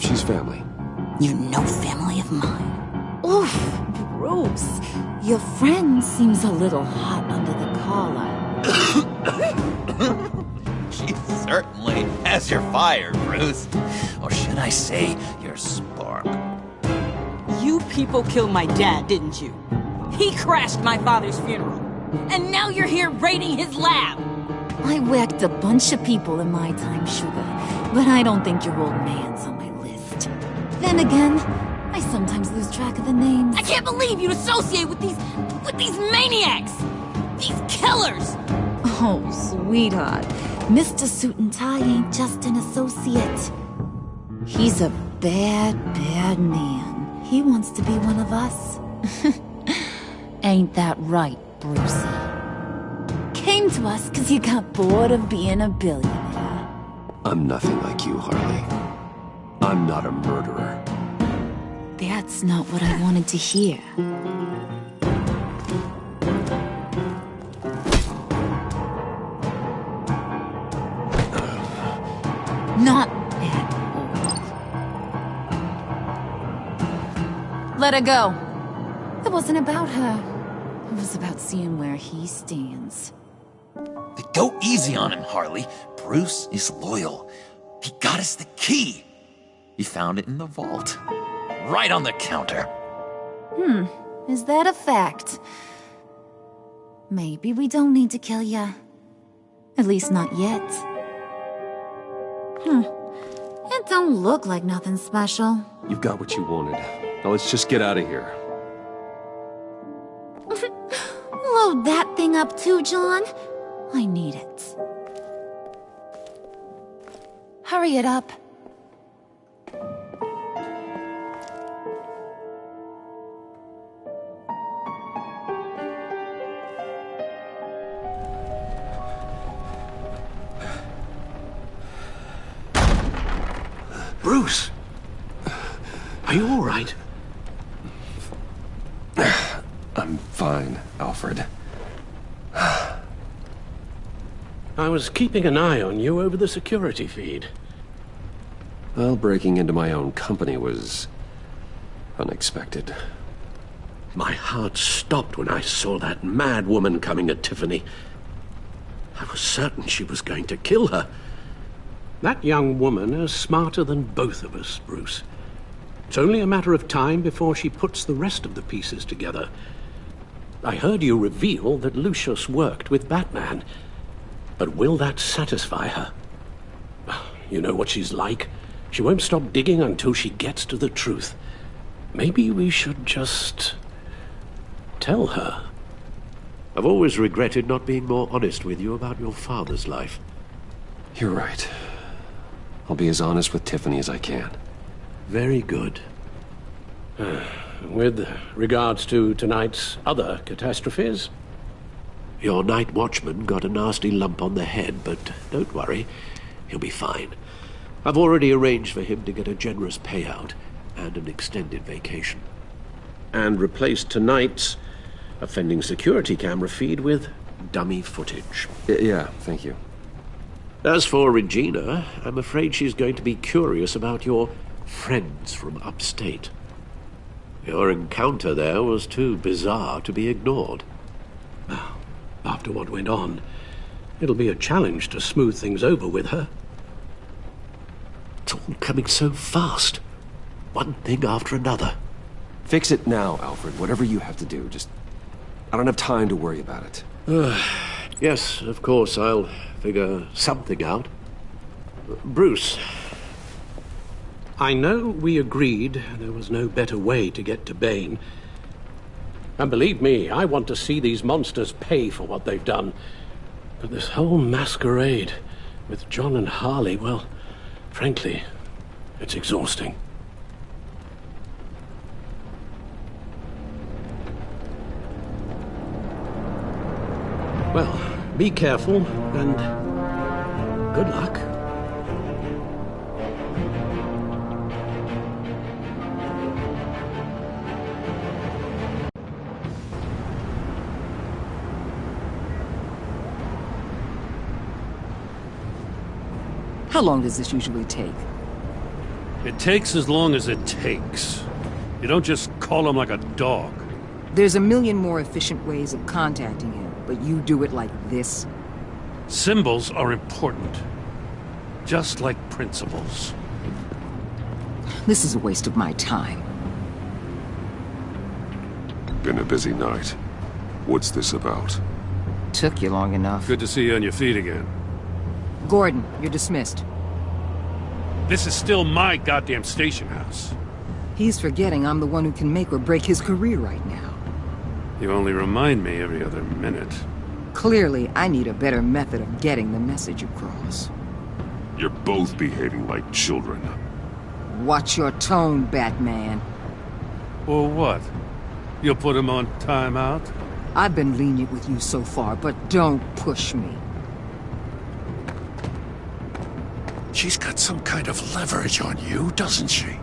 she's family. You're no family of mine. Oof, Bruce. Your friend seems a little hot under the collar. She certainly has your fire, Bruce. Or should I say, your spark. You people killed my dad, didn't you? He crashed my father's funeral. And now you're here raiding his lab. I whacked a bunch of people in my time, Sugar, but I don't think your old man's on my list. Then again, I sometimes lose track of the names. I can't believe you'd associate with these maniacs! These killers! Oh, sweetheart. Mr. Suit and Tie ain't just an associate. He's a bad, bad man. He wants to be one of us. Ain't that right, Brucey? Came to us because you got bored of being a billionaire. I'm nothing like you, Harley. I'm not a murderer. That's not what I wanted to hear. Not at all. Let her go. It wasn't about her. It was about seeing where he stands. Go easy on him, Harley. Bruce is loyal. He got us the key. He found it in the vault. Right on the counter. Is that a fact? Maybe we don't need to kill ya. At least not yet. It don't look like nothing special. You've got what you wanted. Now let's just get out of here. Load that thing up too, John. I need it. Hurry it up. Bruce! Are you all right? I'm fine, Alfred. I was keeping an eye on you over the security feed. Well, breaking into my own company was unexpected. My heart stopped when I saw that mad woman coming at Tiffany. I was certain she was going to kill her. That young woman is smarter than both of us, Bruce. It's only a matter of time before she puts the rest of the pieces together. I heard you reveal that Lucius worked with Batman. But will that satisfy her? You know what she's like. She won't stop digging until she gets to the truth. Maybe we should just tell her. I've always regretted not being more honest with you about your father's life. You're right. I'll be as honest with Tiffany as I can. Very good. With regards to tonight's other catastrophes? Your night watchman got a nasty lump on the head, but don't worry. He'll be fine. I've already arranged for him to get a generous payout and an extended vacation. And replaced tonight's offending security camera feed with dummy footage. Yeah, thank you. As for Regina, I'm afraid she's going to be curious about your friends from upstate. Your encounter there was too bizarre to be ignored. Well, after what went on, it'll be a challenge to smooth things over with her. It's all coming so fast. One thing after another. Fix it now, Alfred. Whatever you have to do. Just... I don't have time to worry about it. Yes, of course, I'll figure something out. Bruce. I know we agreed there was no better way to get to Bane. And believe me, I want to see these monsters pay for what they've done. But this whole masquerade with John and Harley, well, frankly, it's exhausting. Well, be careful, and good luck. How long does this usually take? It takes as long as it takes. You don't just call him like a dog. There's a million more efficient ways of contacting him, but you do it like this? Symbols are important. Just like principles. This is a waste of my time. Been a busy night. What's this about? Took you long enough. Good to see you on your feet again. Gordon, you're dismissed. This is still my goddamn station house. He's forgetting I'm the one who can make or break his career right now. You only remind me every other minute. Clearly, I need a better method of getting the message across. You're both behaving like children. Watch your tone, Batman. Or what? You'll put him on timeout? I've been lenient with you so far, but don't push me. She's got some kind of leverage on you, doesn't she?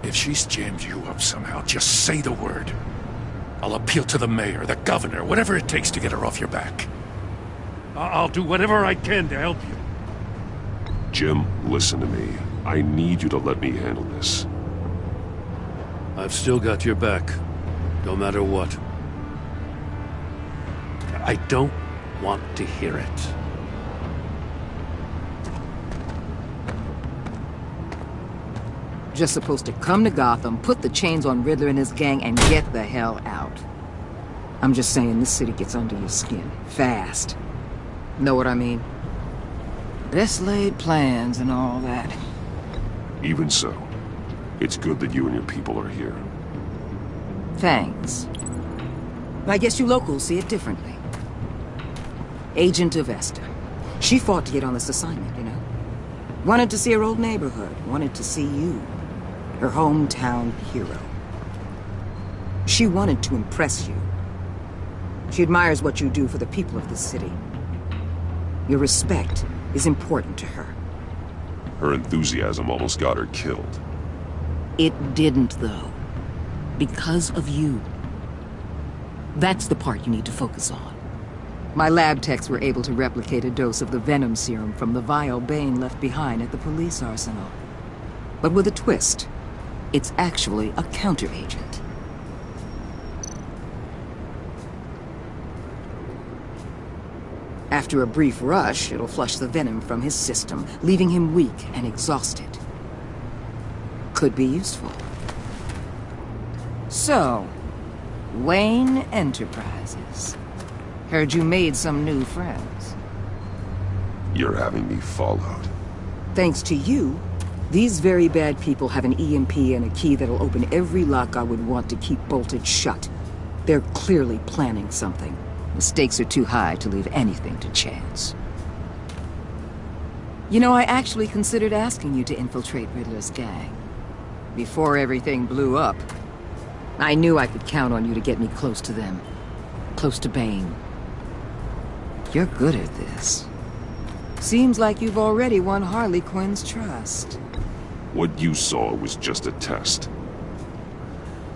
If she's jammed you up somehow, just say the word. I'll appeal to the mayor, the governor, whatever it takes to get her off your back. I'll do whatever I can to help you. Jim, listen to me. I need you to let me handle this. I've still got your back, no matter what. I don't want to hear it. Just supposed to come to Gotham, put the chains on Riddler and his gang, and get the hell out. I'm just saying this city gets under your skin. Fast. Know what I mean? Best laid plans and all that. Even so, it's good that you and your people are here. Thanks. I guess you locals see it differently. Agent of Esther. She fought to get on this assignment, you know? Wanted to see her old neighborhood. Wanted to see you. Her hometown hero. She wanted to impress you. She admires what you do for the people of the city. Your respect is important to her. Her enthusiasm almost got her killed. It didn't, though. Because of you. That's the part you need to focus on. My lab techs were able to replicate a dose of the venom serum from the vial Bane left behind at the police arsenal. But with a twist. It's actually a counteragent. After a brief rush, it'll flush the venom from his system, leaving him weak and exhausted. Could be useful. So, Wayne Enterprises. Heard you made some new friends. You're having me followed. Thanks to you, These very bad people have an EMP and a key that'll open every lock I would want to keep bolted shut. They're clearly planning something. The stakes are too high to leave anything to chance. You know, I actually considered asking you to infiltrate Riddler's gang. Before everything blew up, I knew I could count on you to get me close to them. Close to Bane. You're good at this. Seems like you've already won Harley Quinn's trust. What you saw was just a test.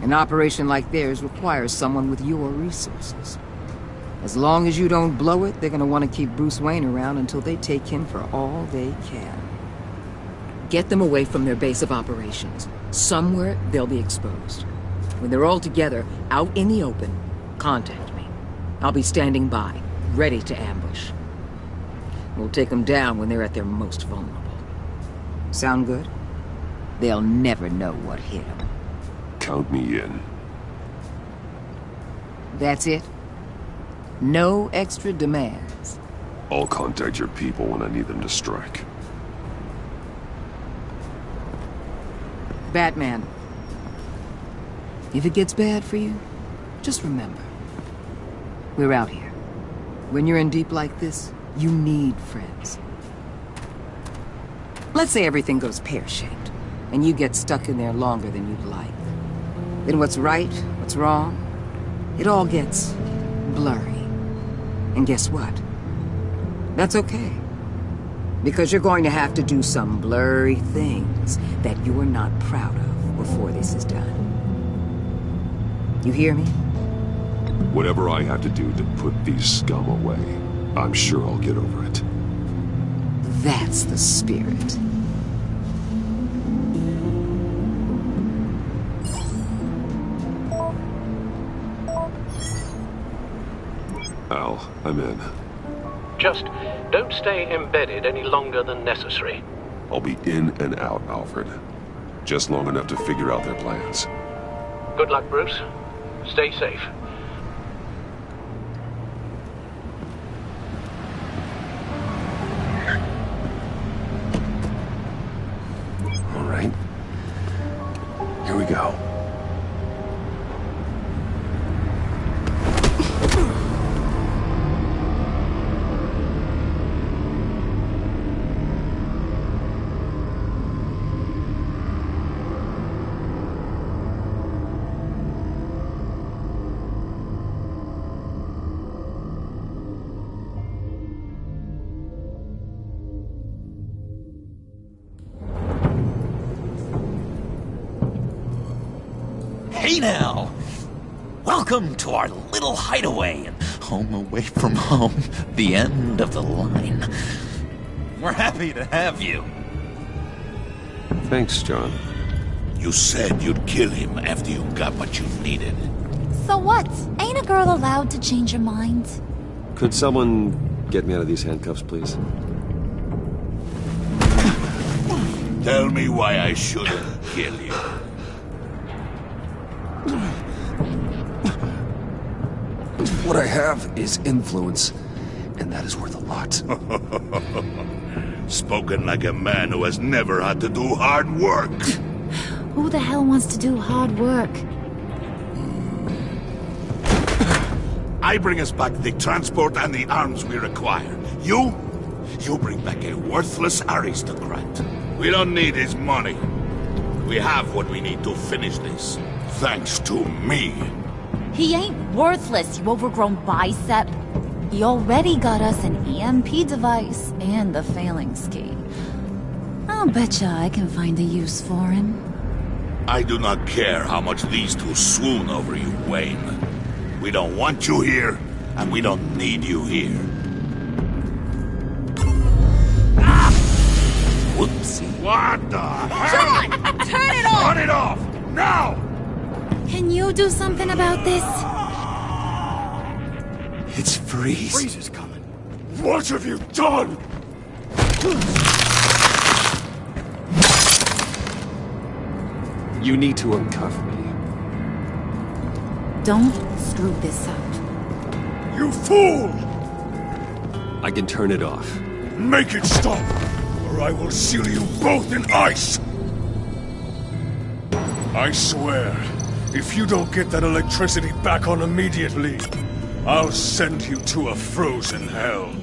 An operation like theirs requires someone with your resources. As long as you don't blow it, they're gonna want to keep Bruce Wayne around until they take him for all they can. Get them away from their base of operations. Somewhere they'll be exposed. When they're all together, out in the open, contact me. I'll be standing by, ready to ambush. We'll take them down when they're at their most vulnerable. Sound good? They'll never know what hit them. Count me in. That's it? No extra demands? I'll contact your people when I need them to strike. Batman. If it gets bad for you, just remember. We're out here. When you're in deep like this, you need friends. Let's say everything goes pear-shaped, and you get stuck in there longer than you'd like. Then what's right, what's wrong, it all gets blurry. And guess what? That's okay. Because you're going to have to do some blurry things that you're not proud of before this is done. You hear me? Whatever I have to do to put these scum away, I'm sure I'll get over it. That's the spirit. Al, I'm in. Just don't stay embedded any longer than necessary. I'll be in and out, Alfred. Just long enough to figure out their plans. Good luck, Bruce. Stay safe. All right. Here we go. Hey now! Welcome to our little hideaway and home away from home, the end of the line. We're happy to have you. Thanks, John. You said you'd kill him after you got what you needed. So what? Ain't a girl allowed to change her mind? Could someone get me out of these handcuffs, please? Tell me why I shouldn't kill you. What I have is influence, and that is worth a lot. Spoken like a man who has never had to do hard work. Who the hell wants to do hard work? I bring us back the transport and the arms we require. You bring back a worthless aristocrat. We don't need his money. We have what we need to finish this. Thanks to me. He ain't worthless, you overgrown bicep. He already got us an EMP device and the phalanx key. I'll betcha I can find a use for him. I do not care how much these two swoon over you, Wayne. We don't want you here, and we don't need you here. Ah! Whoopsie. What the hell? John! Turn it off! Turn it off! Now! Can you do something about this? It's Freeze. Freeze is coming. What have you done? You need to uncuff me. Don't screw this up. You fool! I can turn it off. Make it stop, or I will seal you both in ice! I swear, if you don't get that electricity back on immediately, I'll send you to a frozen hell.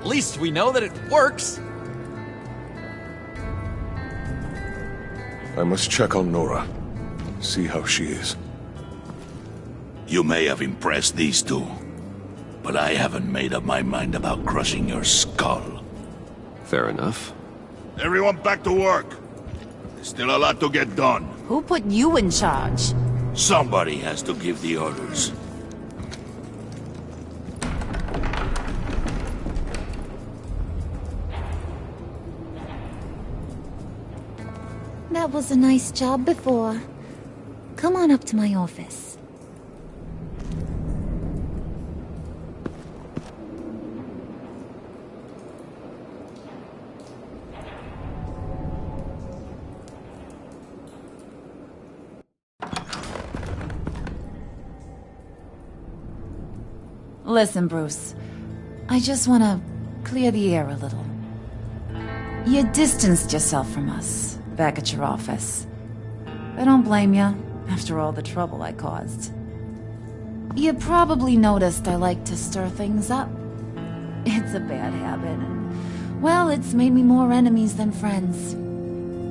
At least we know that it works. I must check on Nora. See how she is. You may have impressed these two, but I haven't made up my mind about crushing your skull. Fair enough. Everyone back to work. There's still a lot to get done. Who put you in charge? Somebody has to give the orders. That was a nice job before. Come on up to my office. Listen, Bruce. I just want to clear the air a little. You distanced yourself from us back at your office. I don't blame you, after all the trouble I caused. You probably noticed I like to stir things up. It's a bad habit, and, well, it's made me more enemies than friends.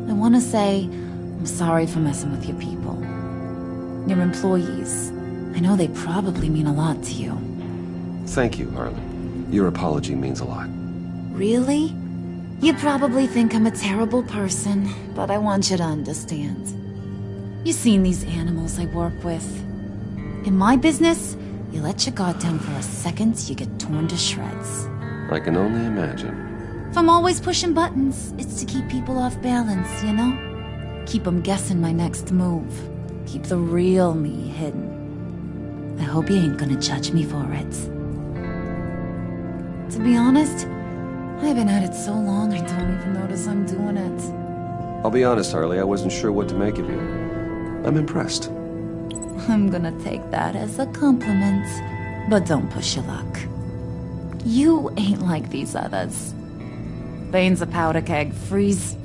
I want to say I'm sorry for messing with your people. Your employees. I know they probably mean a lot to you. Thank you, Harley. Your apology means a lot. Really? You probably think I'm a terrible person, but I want you to understand. You seen these animals I work with. In my business, you let your guard down for a second, you get torn to shreds. I can only imagine. If I'm always pushing buttons, it's to keep people off balance, you know? Keep them guessing my next move. Keep the real me hidden. I hope you ain't gonna judge me for it. To be honest, I've been at it so long I don't even notice I'm doing it. I'll be honest, Harley, I wasn't sure what to make of you. I'm impressed. I'm gonna take that as a compliment, but don't push your luck. You ain't like these others. Bane's a powder keg, Freeze.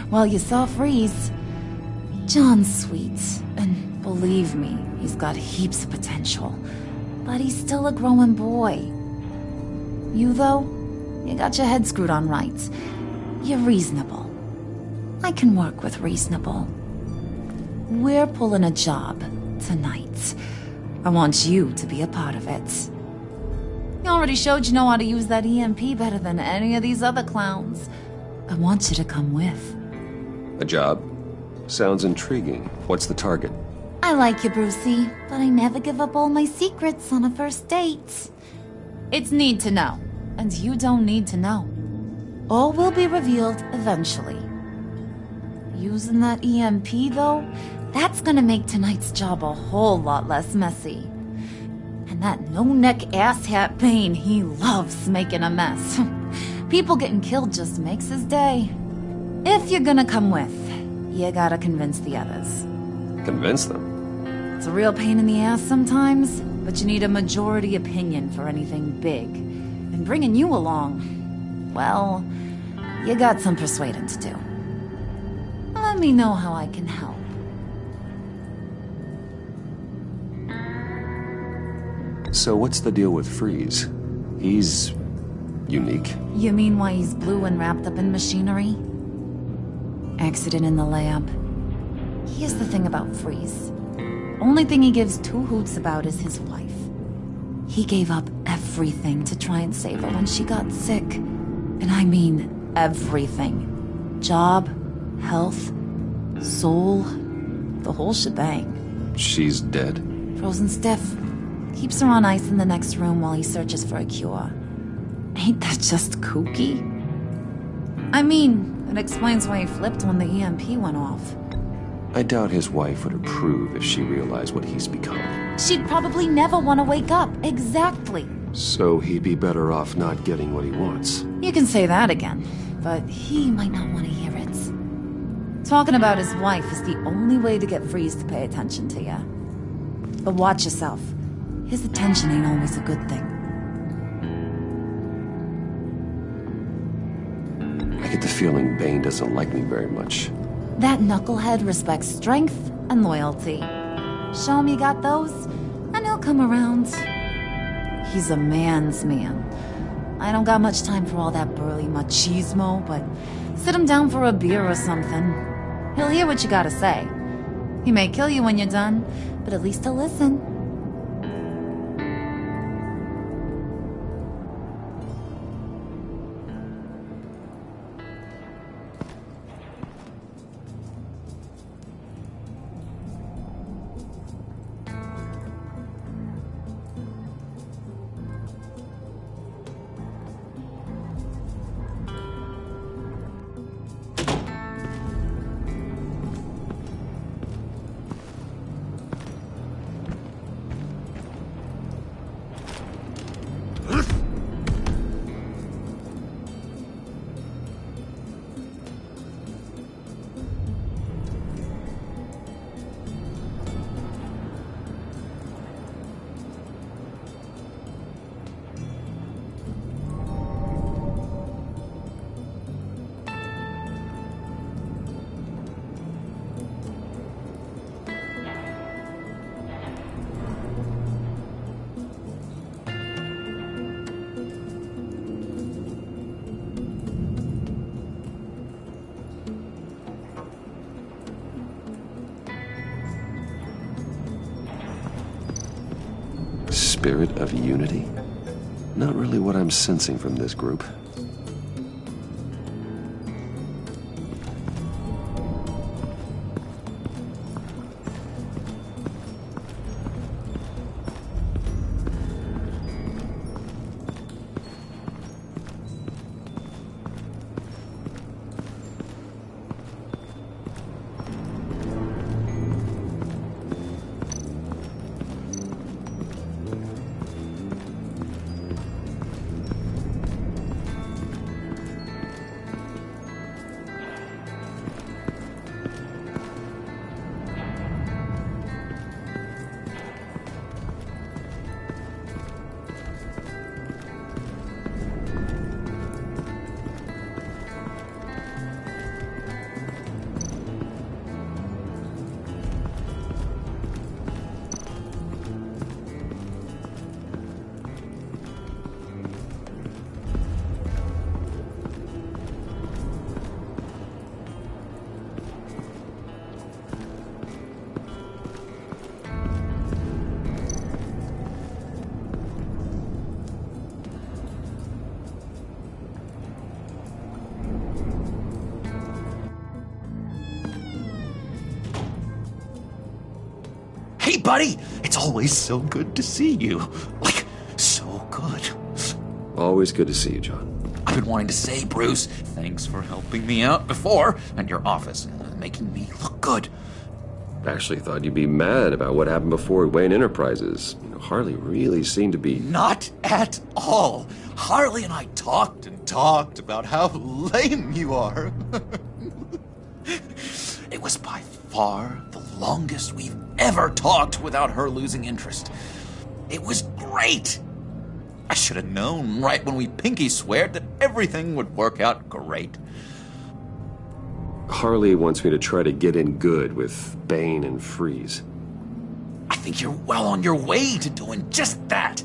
Well, you saw Freeze. John's sweet, and believe me, he's got heaps of potential. But he's still a growing boy. You, though? You got your head screwed on right. You're reasonable. I can work with reasonable. We're pulling a job tonight. I want you to be a part of it. You already showed you know how to use that EMP better than any of these other clowns. I want you to come with. A job? Sounds intriguing. What's the target? I like you, Brucey, but I never give up all my secrets on a first date. It's need to know, and you don't need to know. All will be revealed eventually. Using that EMP, though, that's gonna make tonight's job a whole lot less messy. And that no-neck asshat Bane, he loves making a mess. People getting killed just makes his day. If you're gonna come with, you gotta convince the others. Convince them? It's a real pain in the ass sometimes, but you need a majority opinion for anything big. And bringing you along, well, you got some persuading to do. Let me know how I can help. So what's the deal with Freeze? He's unique. You mean why he's blue and wrapped up in machinery? Accident in the lab. Here's the thing about Freeze. Only thing he gives two hoots about is his wife. He gave up everything to try and save her when she got sick. And I mean everything. Job, health, soul, the whole shebang. She's dead? Frozen stiff. Keeps her on ice in the next room while he searches for a cure. Ain't that just kooky? I mean, it explains why he flipped when the EMP went off. I doubt his wife would approve if she realized what he's become. She'd probably never want to wake up. Exactly. So he'd be better off not getting what he wants. You can say that again, but he might not want to hear it. Talking about his wife is the only way to get Freeze to pay attention to you. But watch yourself. His attention ain't always a good thing. I get the feeling Bane doesn't like me very much. That knucklehead respects strength and loyalty. Show him you got those, and he'll come around. He's a man's man. I don't got much time for all that burly machismo, but sit him down for a beer or something. He'll hear what you gotta say. He may kill you when you're done, but at least he'll listen. Spirit of unity? Not really what I'm sensing from this group. Hey, buddy! It's always so good to see you. Like, so good. Always good to see you, John. I've been wanting to say, Bruce, thanks for helping me out before, and your office, making me look good. Actually thought you'd be mad about what happened before Wayne Enterprises. You know, Harley really seemed to be... Not at all. Harley and I talked and talked about how lame you are. It was by far the longest we've ever talked without her losing interest. It was great. I should have known right when we pinky sweared that everything would work out great. Harley wants me to try to get in good with Bane and Freeze. I think you're well on your way to doing just that.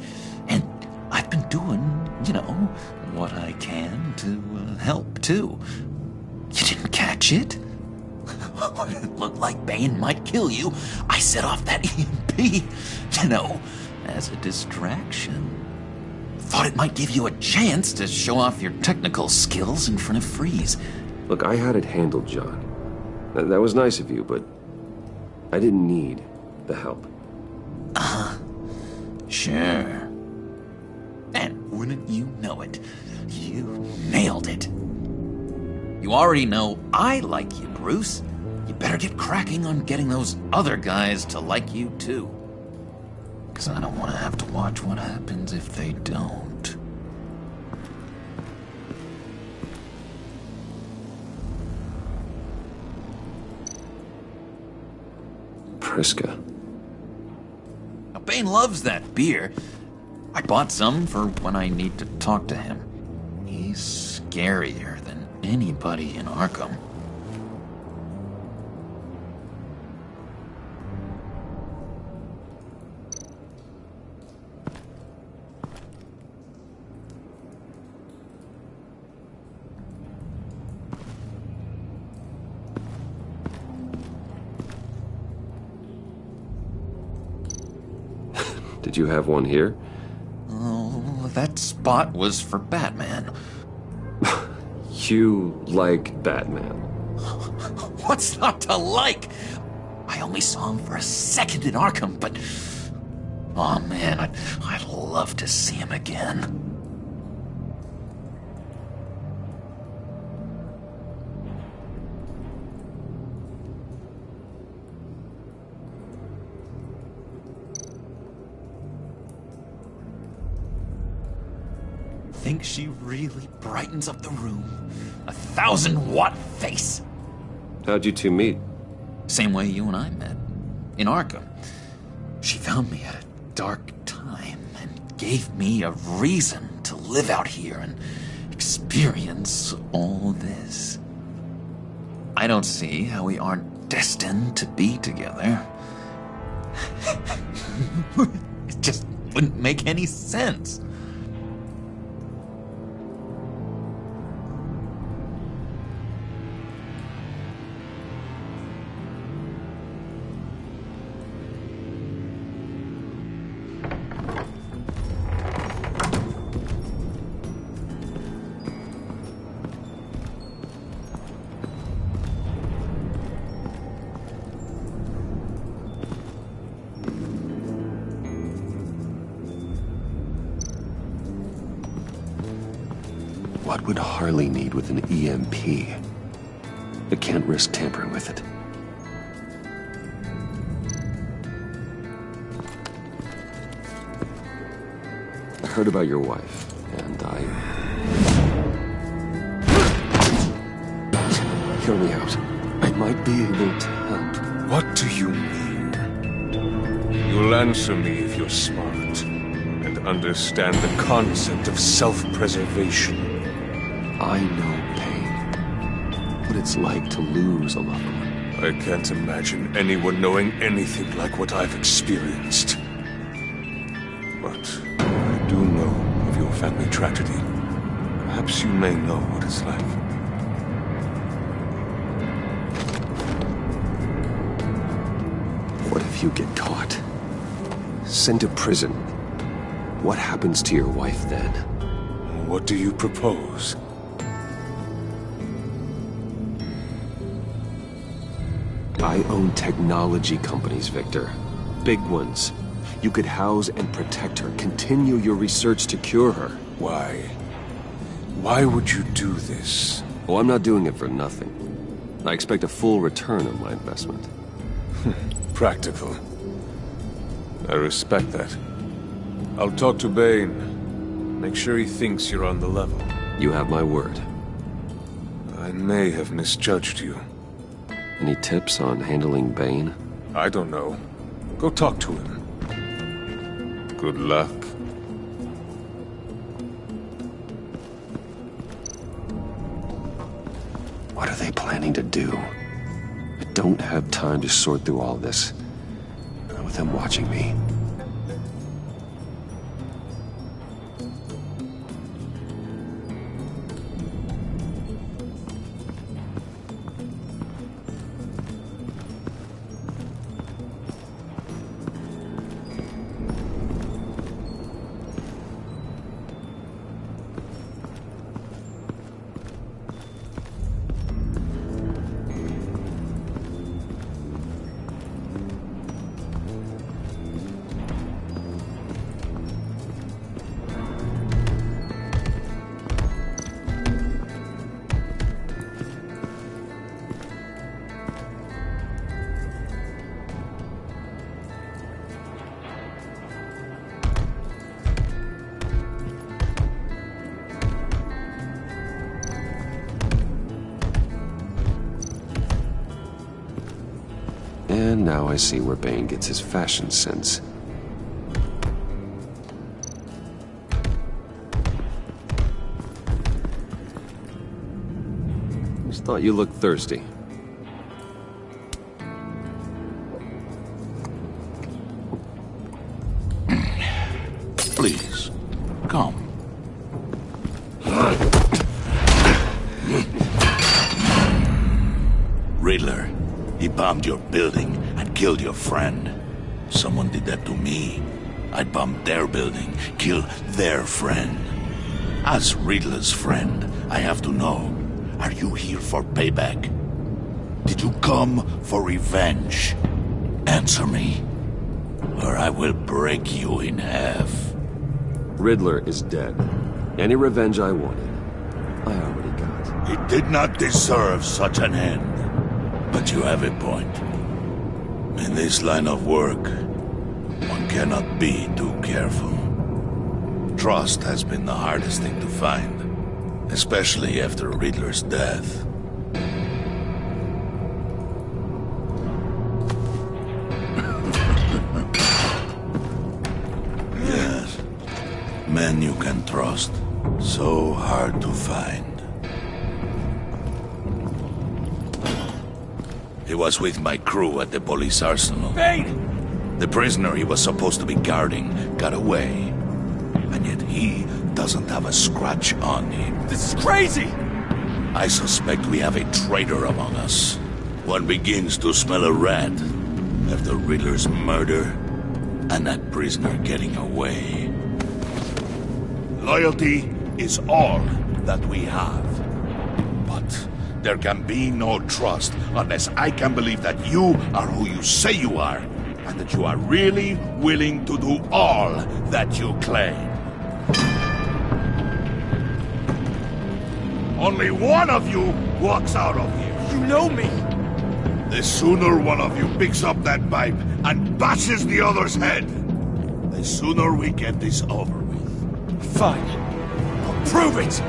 And I've been doing, what I can to help, too. You didn't catch it? When it looked like Bane might kill you, I set off that EMP, as a distraction. Thought it might give you a chance to show off your technical skills in front of Freeze. Look, I had it handled, John. That was nice of you, but I didn't need the help. Sure. And wouldn't you know it, you nailed it. You already know I like you, Bruce. You better get cracking on getting those other guys to like you, too. Because I don't want to have to watch what happens if they don't. Priska. Now, Bane loves that beer. I bought some for when I need to talk to him. He's scarier than anybody in Arkham. Did you have one here? Oh, that spot was for Batman. You like Batman? What's not to like? I only saw him for a second in Arkham, but... oh man, I'd love to see him again. Think she really brightens up the room? 1,000-watt face. How'd you two meet? Same way you and I met. In Arkham. She found me at a dark time and gave me a reason to live out here and experience all this. I don't see how we aren't destined to be together. It just wouldn't make any sense. What would Harley need with an EMP? I can't risk tampering with it. I heard about your wife, and hear me out. I might be able to help. What do you mean? You'll answer me if you're smart and understand the concept of self-preservation. I know pain. What it's like to lose a loved one. I can't imagine anyone knowing anything like what I've experienced. But I do know of your family tragedy. Perhaps you may know what it's like. What if you get caught? Sent to prison? What happens to your wife then? What do you propose? I own technology companies, Victor. Big ones. You could house and protect her, continue your research to cure her. Why? Why would you do this? Oh, I'm not doing it for nothing. I expect a full return on my investment. Practical. I respect that. I'll talk to Bane. Make sure he thinks you're on the level. You have my word. I may have misjudged you. Any tips on handling Bane? I don't know. Go talk to him. Good luck. What are they planning to do? I don't have time to sort through all this. Not with them watching me. And now I see where Bane gets his fashion sense. Just thought you looked thirsty. Please, come. Riddler, he bombed your building and killed your friend. Someone did that to me. I'd bomb their building, kill their friend. As Riddler's friend, I have to know, are you here for payback? Did you come for revenge? Answer me, or I will break you in half. Riddler is dead. Any revenge I wanted, I already got. He did not deserve such an end. But you have a point. In this line of work, one cannot be too careful. Trust has been the hardest thing to find, especially after Riddler's death. Yes, men you can trust, so hard to find. He was with my crew at the police arsenal. Bane! The prisoner he was supposed to be guarding got away. And yet he doesn't have a scratch on him. This is crazy! I suspect we have a traitor among us. One begins to smell a rat after Riddler's murder and that prisoner getting away. Loyalty is all that we have. But there can be no trust unless I can believe that you are who you say you are, and that you are really willing to do all that you claim. Only one of you walks out of here. You know me! The sooner one of you picks up that pipe and bashes the other's head, the sooner we get this over with. Fine. I'll prove it!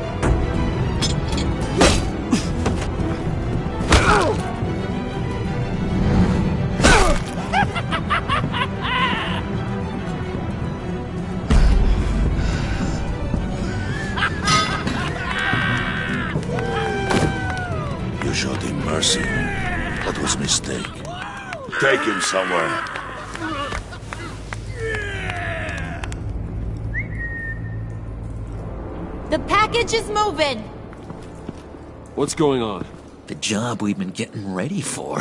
You showed him mercy. That was a mistake. Take him somewhere. The package is moving. What's going on? The job we've been getting ready for.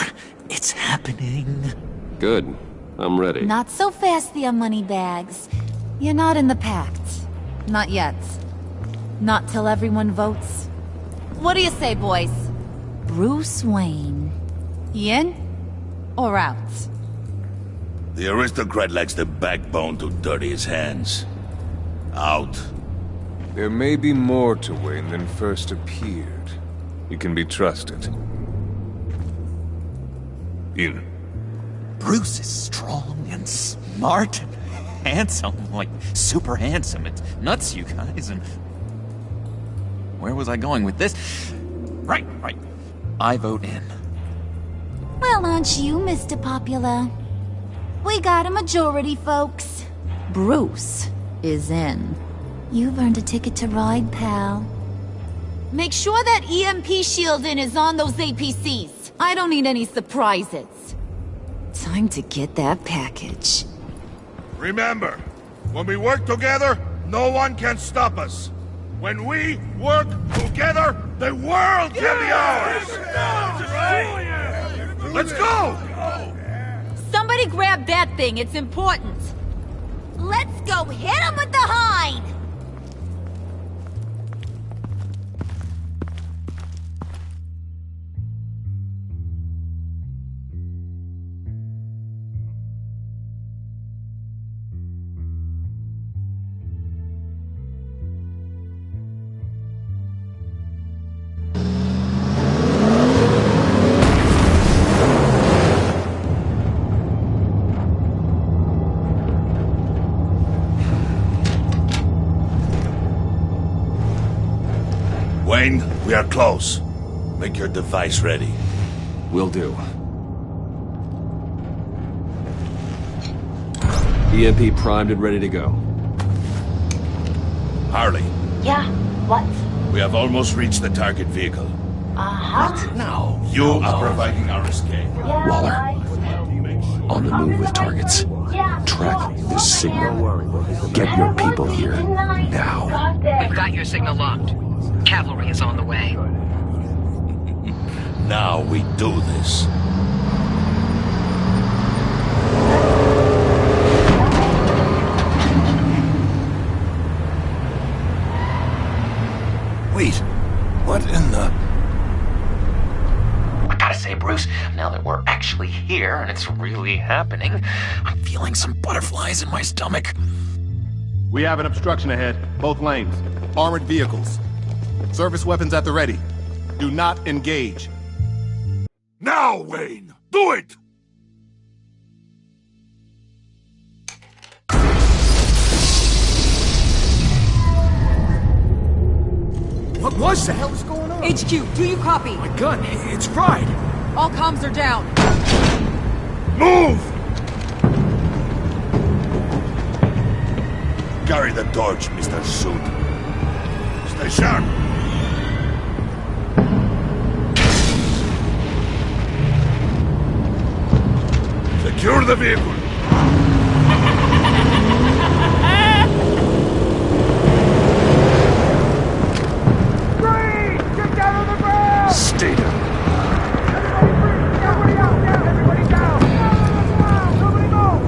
It's happening. Good. I'm ready. Not so fast, the Moneybags. You're not in the pact. Not yet. Not till everyone votes. What do you say, boys? Bruce Wayne. In or out? The aristocrat lacks the backbone to dirty his hands. Out. There may be more to Wayne than first appeared. You can be trusted. In. Bruce is strong and smart and handsome, like super handsome. It's nuts, you guys, and... Where was I going with this? Right. I vote in. Well, aren't you, Mr. Popular? We got a majority, folks. Bruce is in. You've earned a ticket to ride, pal. Make sure that EMP shielding is on those APCs. I don't need any surprises. Time to get that package. Remember, when we work together, no one can stop us. When we work together, the world can be ours! Let's go! Somebody grab that thing, it's important. Let's go hit him with the hind! Wayne, we are close. Make your device ready. Will do. EMP primed and ready to go. Harley, Yeah, what? we have almost reached the target vehicle. Uh-huh. No. You are providing our escape. Waller, on the move with targets. Track this signal. Get your people here, now. We've got your signal locked. Cavalry is on the way. Now we do this. Wait, what in the... I gotta say, Bruce, now that we're actually here and it's really happening, I'm feeling some butterflies in my stomach. We have an obstruction ahead, both lanes. Armored vehicles. Service weapons at the ready. Do not engage. Now, Wayne! Do it! What was that? What the hell is going on? HQ, do you copy? My gun, it's fried. All comms are down. Move! Carry the torch, Mr. Suit. Stay sharp. Secure the vehicle. Get down on the ground! Stay down. Everybody out now! Everybody down! Nobody move!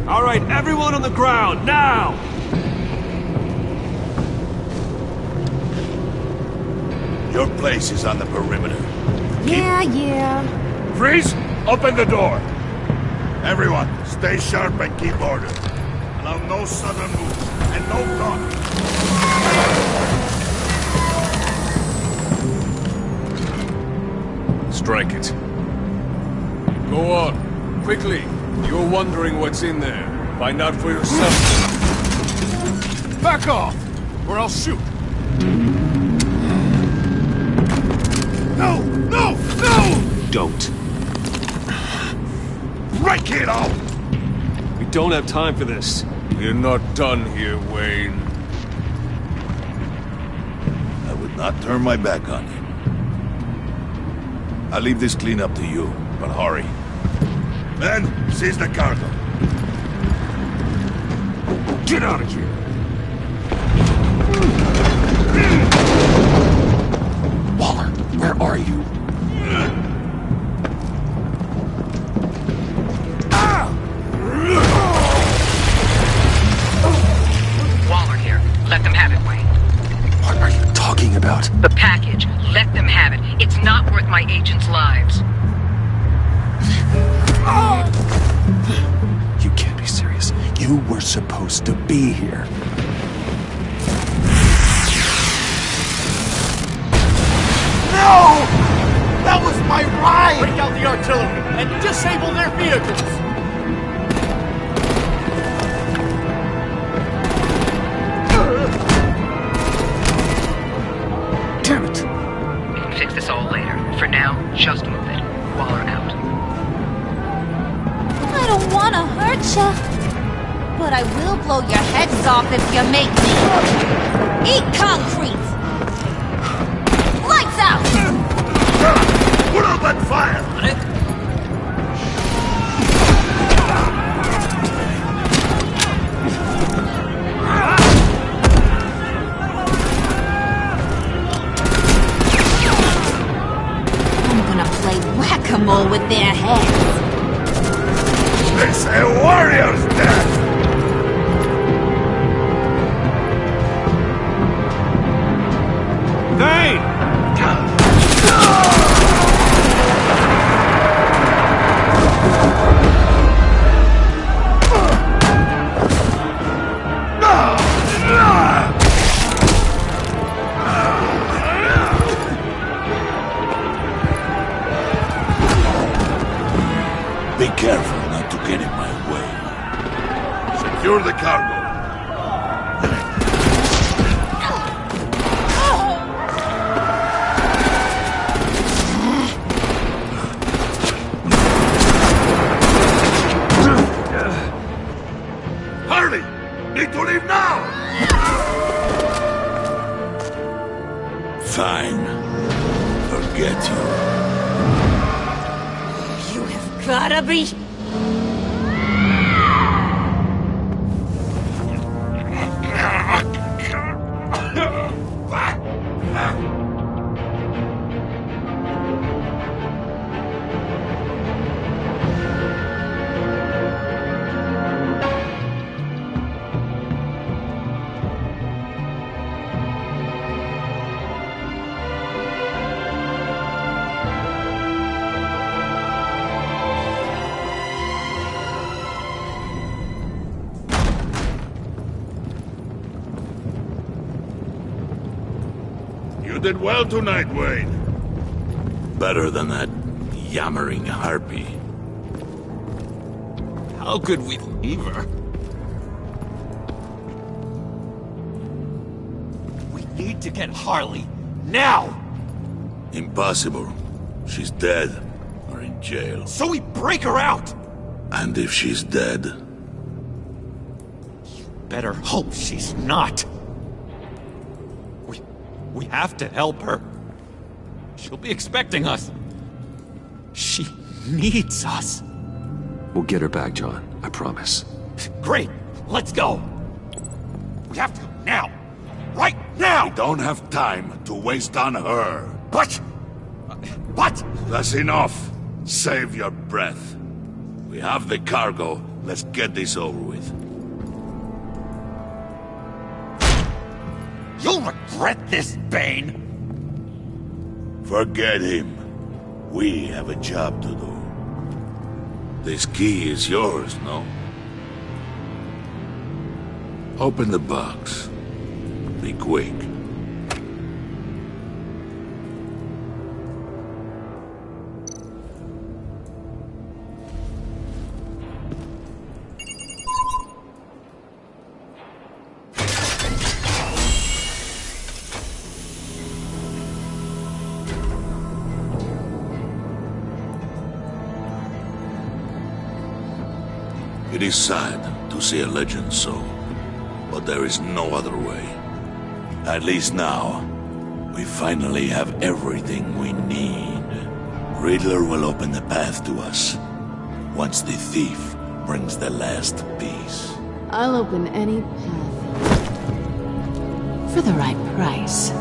All right, everyone on the ground, now! Your place is on the perimeter. Yeah. Freeze! Open the door! Everyone, stay sharp and keep order. Allow no sudden moves, and no talk. Strike it. Go on. Quickly. You're wondering what's in there. Find out for yourself. Back off, or I'll shoot. No! No! No! Don't. Break it out! We don't have time for this. We're not done here, Wayne. I would not turn my back on you. I'll leave this cleanup to you, but hurry. Men, seize the cargo. Get out of here! Waller, where are you? Waller here. Let them have it, Wayne. What are you talking about? The package. Let them have it. It's not worth my agents' lives. You can't be serious. You were supposed to be here. No! That was my ride! Break out the artillery and disable their vehicles! but I will blow your heads off if you make me. Eat concrete! Lights out! Put out that fire! I'm gonna play whack-a-mole with their heads. It's a warrior's death! Vane! Be careful not to get in my way. Secure the cargo. Hurry! Need to leave now! Fine. Forget you. You have gotta be... You did well tonight, Wayne. Better than that yammering harpy. How could we leave her? We need to get Harley, now! Impossible. She's dead, or in jail. So we break her out! And if she's dead... Better hope she's not. We have to help her. She'll be expecting us. She needs us. We'll get her back, John. I promise. Great. Let's go. We have to go now. Right now! We don't have time to waste on her. But... What? That's enough. Save your breath. We have the cargo. Let's get this over with. You'll regret this, Bane! Forget him. We have a job to do. This key is yours, no? Open the box. Be quick. It is sad to see a legend so, but there is no other way. At least now, we finally have everything we need. Riddler will open the path to us, once the thief brings the last piece. I'll open any path. For the right price.